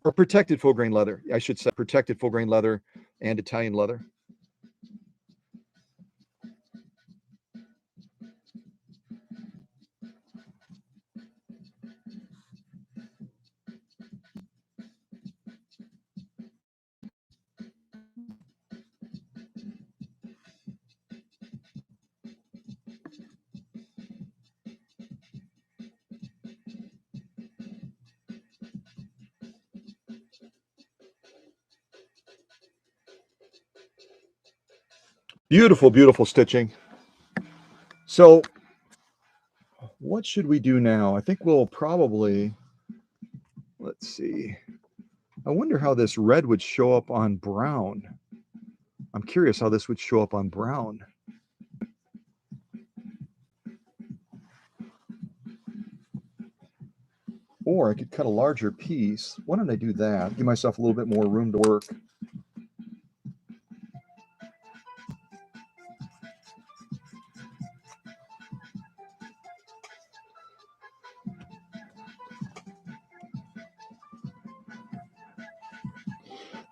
Or protected full grain leather, I should say, protected full grain leather and Italian leather. Beautiful, beautiful stitching. So what should we do now? I think we'll probably, let's see. I wonder how this red would show up on brown. I'm curious how this would show up on brown. Or I could cut a larger piece. Why don't I do that? Give myself a little bit more room to work.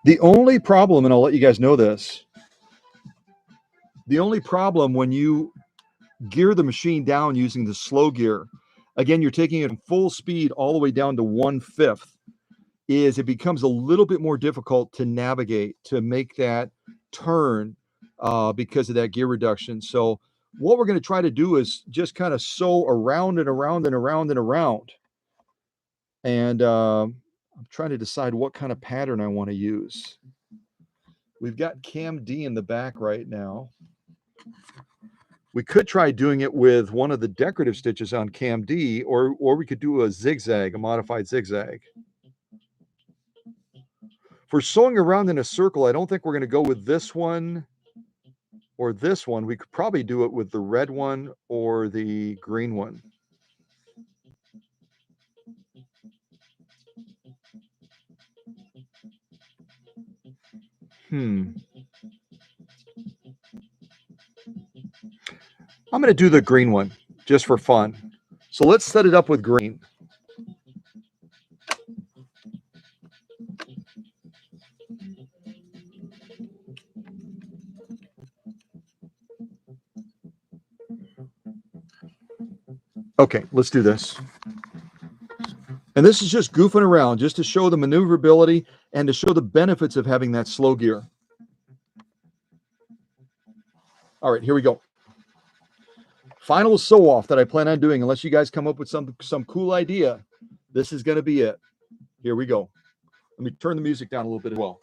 The only problem, and I'll let you guys know this, the only problem when you gear the machine down using the slow gear, again, you're taking it in full speed all the way down to 1/5, is it becomes a little bit more difficult to navigate, to make that turn because of that gear reduction. So what we're going to try to do is just kind of sew around and around and around and around. And I'm trying to decide what kind of pattern I want to use. We've got Cam D in the back right now. We could try doing it with one of the decorative stitches on Cam D, or we could do a zigzag, a modified zigzag. For sewing around in a circle, I don't think we're going to go with this one or this one. We could probably do it with the red one or the green one. I'm going to do the green one just for fun. So let's set it up with green. Okay, let's do this. And this is just goofing around, just to show the maneuverability and to show the benefits of having that slow gear. All right, here we go. Final sew off that I plan on doing, unless you guys come up with some cool idea. This is going to be it. Here we go. Let me turn the music down a little bit as well.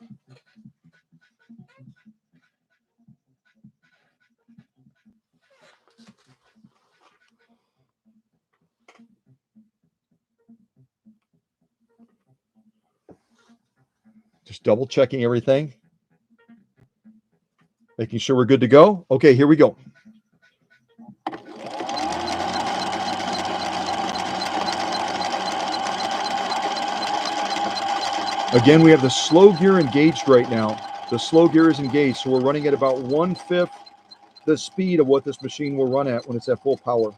Just double checking everything. Making sure we're good to go. Okay, here we go. Again, we have the slow gear engaged right now. The slow gear is engaged, so we're running at about 1/5 the speed of what this machine will run at when it's at full power.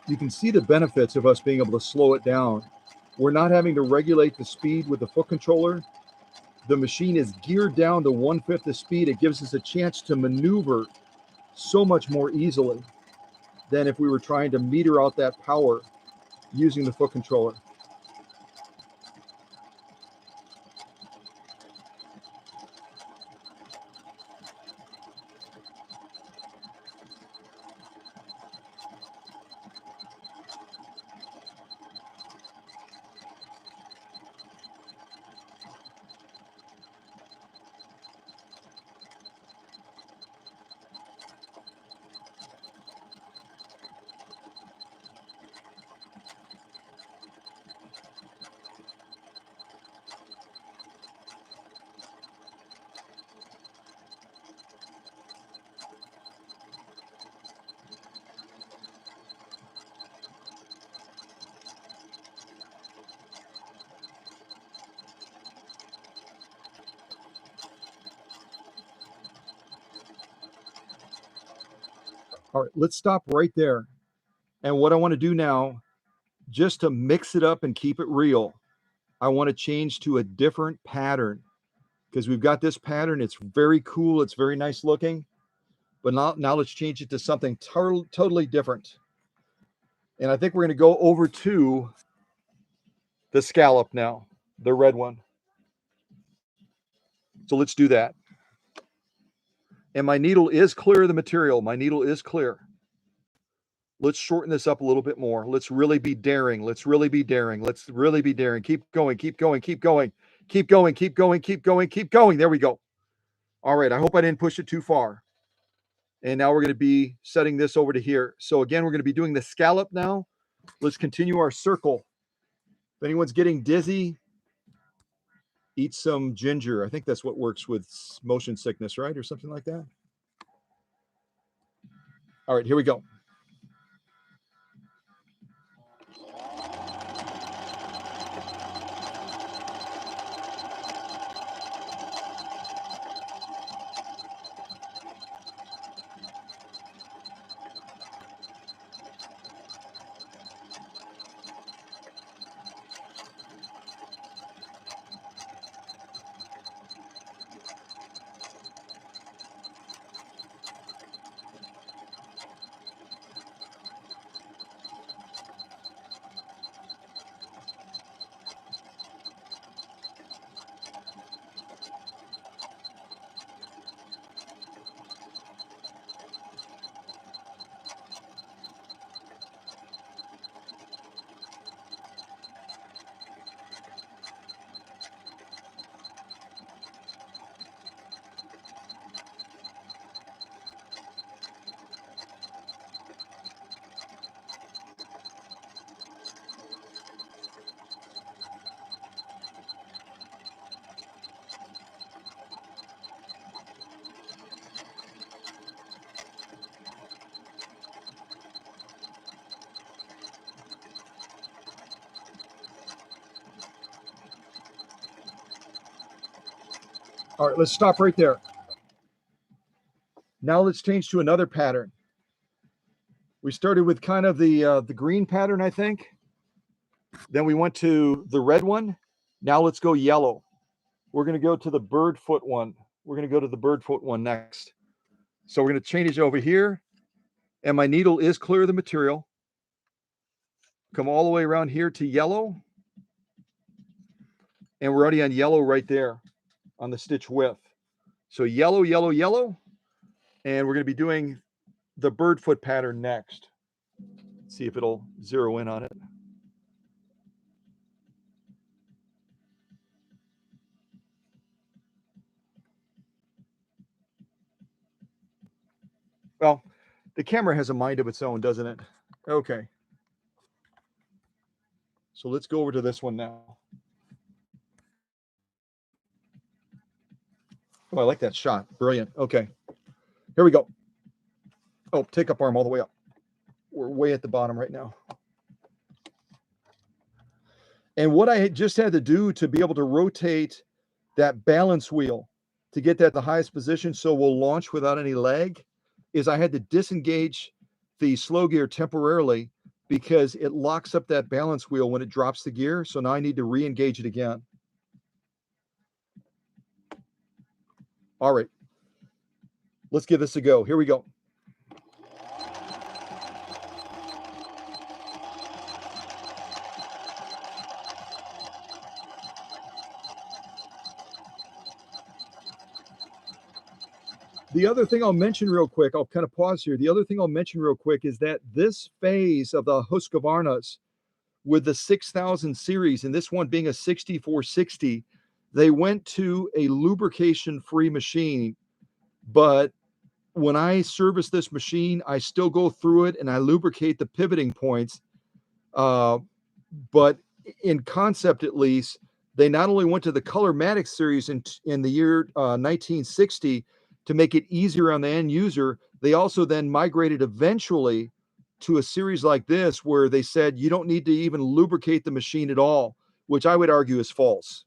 You can see the benefits of us being able to slow it down. We're not having to regulate the speed with the foot controller. The machine is geared down to 1/5 the speed. It gives us a chance to maneuver so much more easily than if we were trying to meter out that power using the foot controller. All right, let's stop right there. And what I want to do now, just to mix it up and keep it real, I want to change to a different pattern because we've got this pattern. It's very cool. It's very nice looking. But now let's change it to something totally different. And I think we're going to go over to the scallop now, the red one. So let's do that. And my needle is clear of the material. My needle is clear. Let's shorten this up a little bit more. Let's really be daring. Let's really be daring. Let's really be daring. Keep going, keep going, keep going, keep going, keep going, keep going, keep going. There we go. All right. I hope I didn't push it too far. And now we're going to be setting this over to here. So again, we're going to be doing the scallop now. Let's continue our circle. If anyone's getting dizzy, eat some ginger. I think that's what works with motion sickness, right? Or something like that. All right, here we go. All right, let's stop right there. Now let's change to another pattern. We started with kind of the green pattern, I think. Then we went to the red one. Now let's go yellow. We're going to go to the bird foot one. We're going to go to the bird foot one next. So we're going to change it over here. And my needle is clear of the material. Come all the way around here to yellow. And we're already on yellow right there on the stitch width. So yellow, yellow, yellow. And we're going to be doing the bird foot pattern next. Let's see if it'll zero in on it. Well, the camera has a mind of its own, doesn't it? Okay. So let's go over to this one now. Oh, I like that shot. Brilliant. Okay. Here we go. Oh, take up arm all the way up. We're way at the bottom right now. And what I just had to do to be able to rotate that balance wheel to get that the highest position so we'll launch without any lag is I had to disengage the slow gear temporarily because it locks up that balance wheel when it drops the gear. So now I need to re-engage it again. All right. Let's give this a go. Here we go. The other thing I'll mention real quick, I'll kind of pause here. The other thing I'll mention real quick is that this phase of the Husqvarnas with the 6000 series, and this one being a 6460, they went to a lubrication-free machine. But when I service this machine, I still go through it and I lubricate the pivoting points. But in concept, at least, they not only went to the Colormatic series in the year 1960 to make it easier on the end user, they also then migrated eventually to a series like this where they said you don't need to even lubricate the machine at all, which I would argue is false.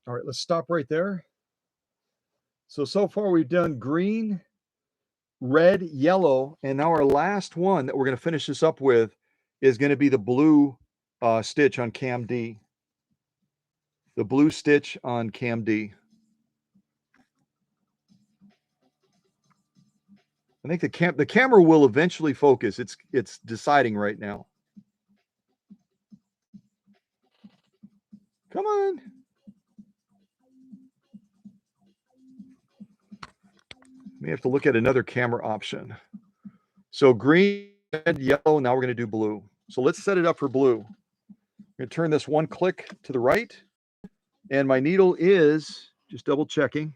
All right, let's stop right there. So far we've done green, red, yellow, and now our last one that we're going to finish this up with is going to be the blue stitch on cam D. The blue stitch on cam D. I think the camera will eventually focus. It's deciding right now. Come on. May have to look at another camera option. So green, red, yellow, now we're going to do blue. So let's set it up for blue. I'm going to turn this one click to the right. And my needle is, just double checking.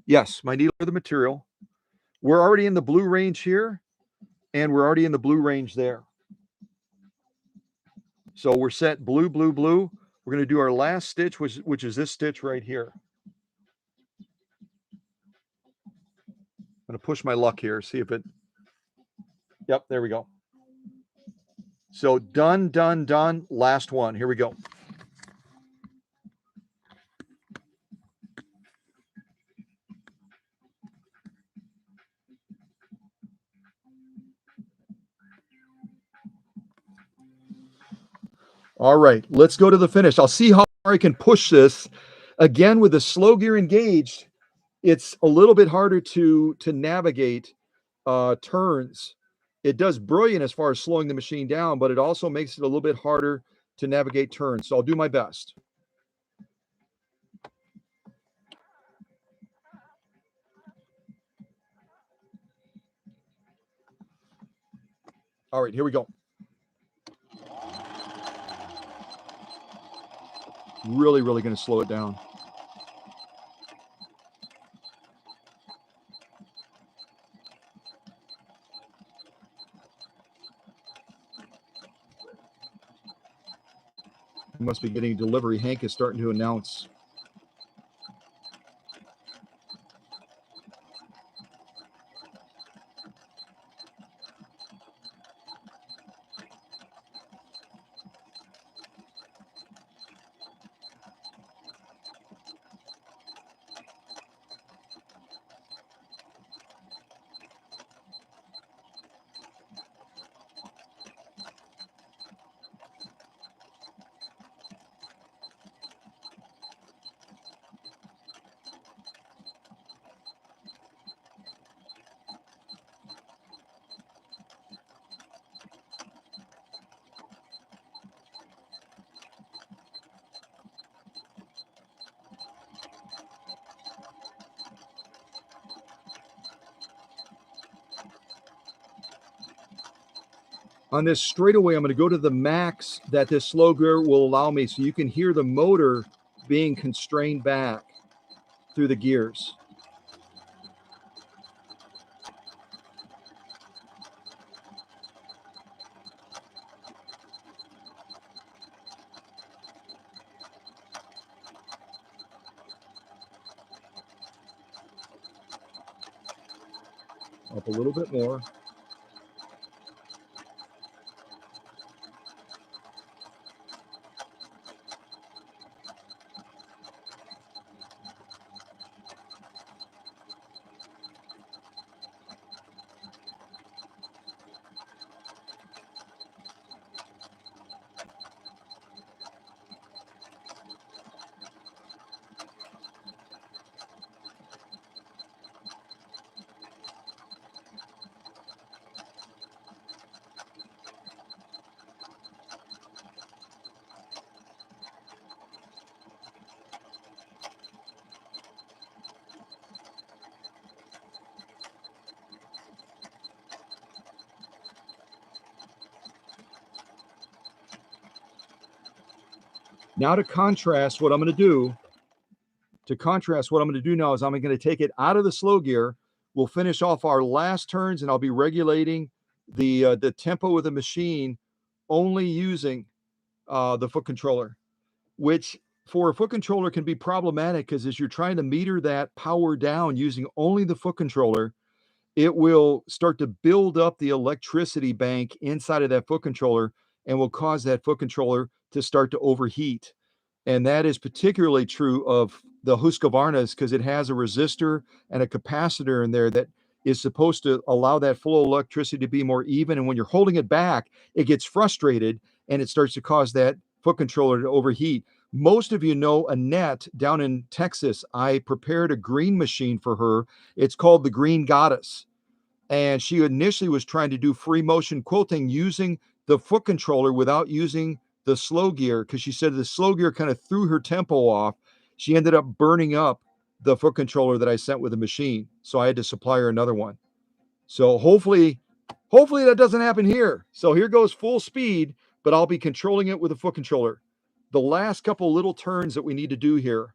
Yes, my needle for the material. We're already in the blue range here. And we're already in the blue range there. So we're set blue, blue, blue. We're going to do our last stitch, which is this stitch right here. I'm going to push my luck here, see if it, yep, there we go. So done, done, done. Last one. Here we go. All right, let's go to the finish. I'll see how far I can push this. Again, with the slow gear engaged, it's a little bit harder to navigate turns. It does brilliant as far as slowing the machine down, but it also makes it a little bit harder to navigate turns. So I'll do my best. All right, here we go. Really, really going to slow it down. We must be getting delivery. Hank is starting to announce. On this straightaway, I'm going to go to the max that this slow gear will allow me, so you can hear the motor being constrained back through the gears. Up a little bit more. Now to contrast what I'm going to do, now is I'm going to take it out of the slow gear. We'll finish off our last turns, and I'll be regulating the tempo of the machine only using the foot controller, which for a foot controller can be problematic because as you're trying to meter that power down using only the foot controller, it will start to build up the electricity bank inside of that foot controller and will cause that foot controller to start to overheat. And that is particularly true of the Husqvarnas because it has a resistor and a capacitor in there that is supposed to allow that flow of electricity to be more even. And when you're holding it back, it gets frustrated and it starts to cause that foot controller to overheat. Most of you know Annette down in Texas. I prepared a green machine for her. It's called the Green Goddess. And she initially was trying to do free motion quilting using the foot controller without using the slow gear because she said the slow gear kind of threw her tempo off. She ended up burning up the foot controller that I sent with the machine. So I had to supply her another one. So hopefully that doesn't happen here. So here goes full speed, but I'll be controlling it with a foot controller. The last couple little turns that we need to do here.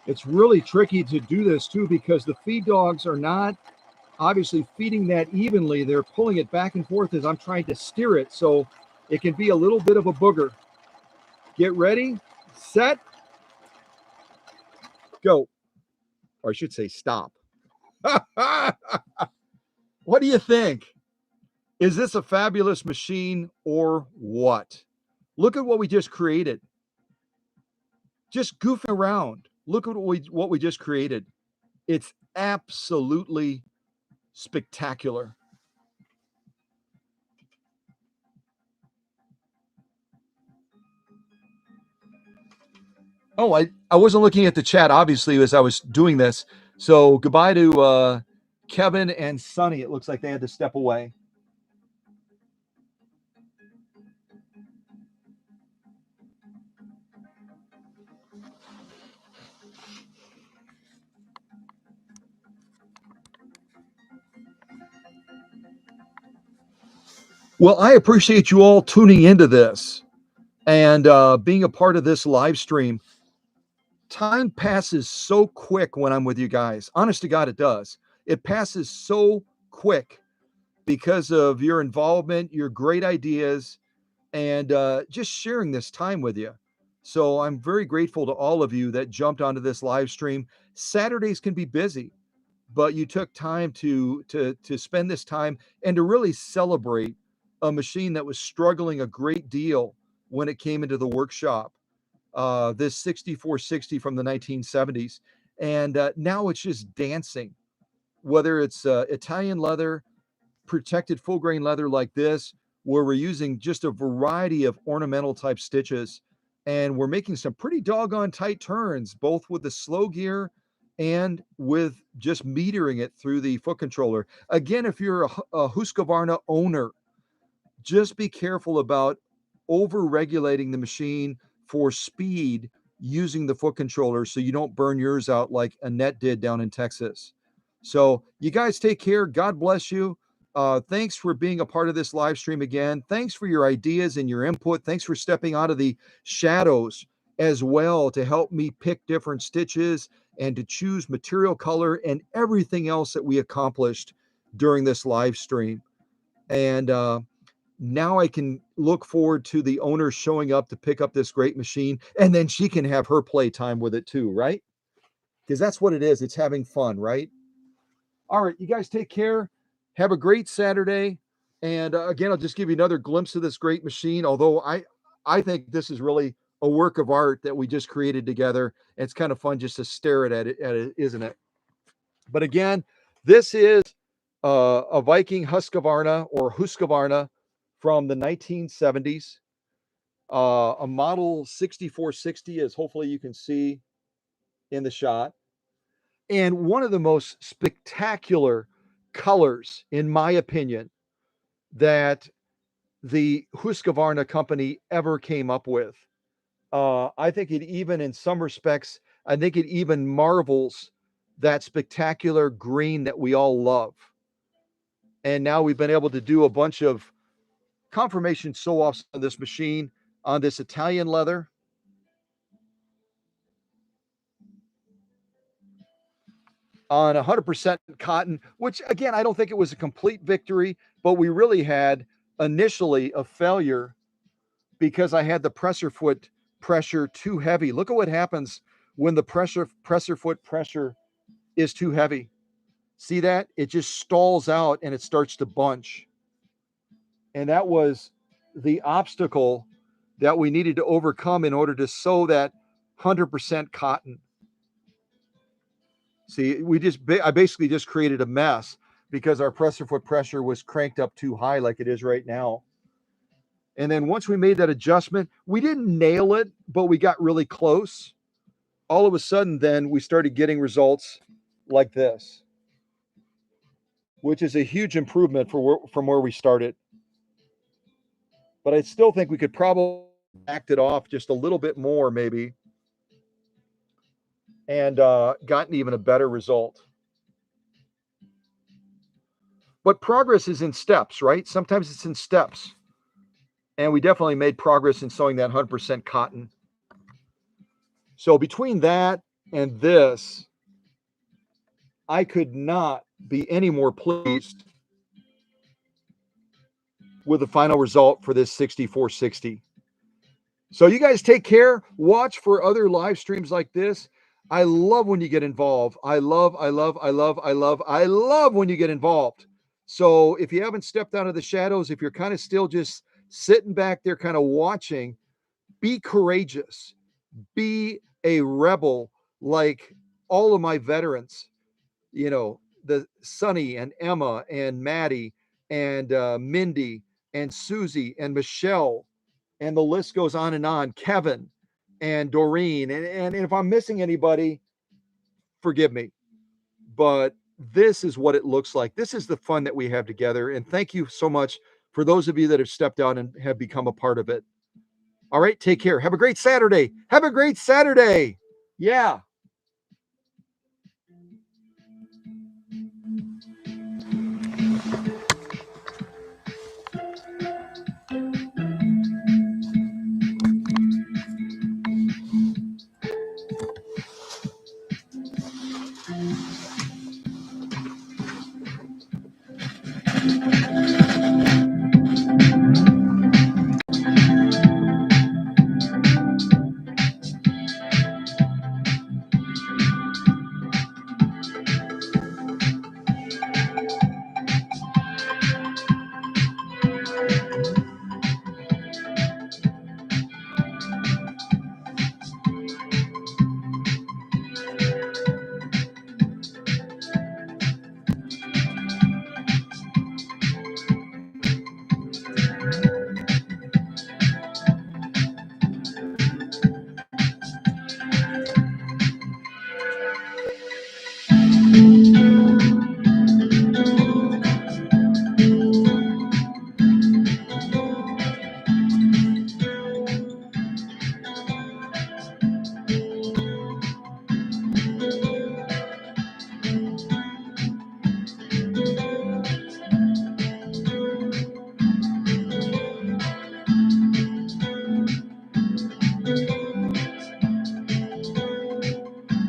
It's really tricky to do this too because the feed dogs are not obviously feeding that evenly. They're pulling it back and forth as I'm trying to steer it. So it can be a little bit of a booger. Get ready, set, go. Or I should say stop. What do you think? Is this a fabulous machine or what? Look at what we just created. Just goofing around. Look at what we just created. It's absolutely spectacular. Oh, I wasn't looking at the chat, obviously, as I was doing this. So goodbye to Kevin and Sonny. It looks like they had to step away. Well, I appreciate you all tuning into this and being a part of this live stream. Time passes so quick when I'm with you guys. Honest to God, it does. It passes so quick because of your involvement, your great ideas, and just sharing this time with you. So I'm very grateful to all of you that jumped onto this live stream. Saturdays can be busy, but you took time to spend this time and to really celebrate a machine that was struggling a great deal when it came into the workshop. This 6460 from the 1970s, and now it's just dancing. Whether it's Italian leather, protected full grain leather like this, where we're using just a variety of ornamental type stitches. And we're making some pretty doggone tight turns, both with the slow gear and with just metering it through the foot controller. Again, if you're a Husqvarna owner, just be careful about over regulating the machine for speed using the foot controller so you don't burn yours out like Annette did down in Texas. So, you guys take care. God bless you. Thanks for being a part of this live stream again. Thanks for your ideas and your input. Thanks for stepping out of the shadows as well to help me pick different stitches and to choose material color and everything else that we accomplished during this live stream. And now I can look forward to the owner showing up to pick up this great machine, and then she can have her play time with it too, right? Because that's what it is. It's having fun, right? All right, you guys take care. Have a great Saturday. And again, I'll just give you another glimpse of this great machine. Although I think this is really a work of art that we just created together. It's kind of fun just to stare at it, isn't it? But again, this is a Viking Husqvarna or Husqvarna from the 1970s. A model 6460, as hopefully you can see in the shot. And one of the most spectacular colors, in my opinion, that the Husqvarna company ever came up with. I think it even, in some respects, I think it even marvels that spectacular green that we all love. And now we've been able to do a bunch of confirmation sew offs on this machine on this Italian leather. On 100% cotton, which again, I don't think it was a complete victory, but we really had initially a failure because I had the presser foot pressure too heavy. Look at what happens when the presser foot pressure is too heavy. See that? It just stalls out and it starts to bunch. And that was the obstacle that we needed to overcome in order to sew that 100% cotton. See, I basically just created a mess because our presser foot pressure was cranked up too high like it is right now. And then once we made that adjustment, we didn't nail it, but we got really close. All of a sudden, then we started getting results like this, which is a huge improvement from where we started. But I still think we could probably backed it off just a little bit more, maybe, and gotten even a better result. But progress is in steps, right? Sometimes it's in steps. And we definitely made progress in sewing that 100% cotton. So between that And this, I could not be any more pleased with the final result for this 6460. So you guys take care. Watch for other live streams like this. I love when you get involved. I love when you get involved. So if you haven't stepped out of the shadows, if you're kind of still just sitting back there, kind of watching, be courageous. Be a rebel like all of my veterans, the Sonny and Emma and Maddie and Mindy and Susie and Michelle, and the list goes on and on. Kevin and Doreen, and if I'm missing anybody, forgive me. But this is what it looks like. This is the fun that we have together. And thank you so much for those of you that have stepped out and have become a part of it. All right, take care. Have a great Saturday. Have a great Saturday. Yeah.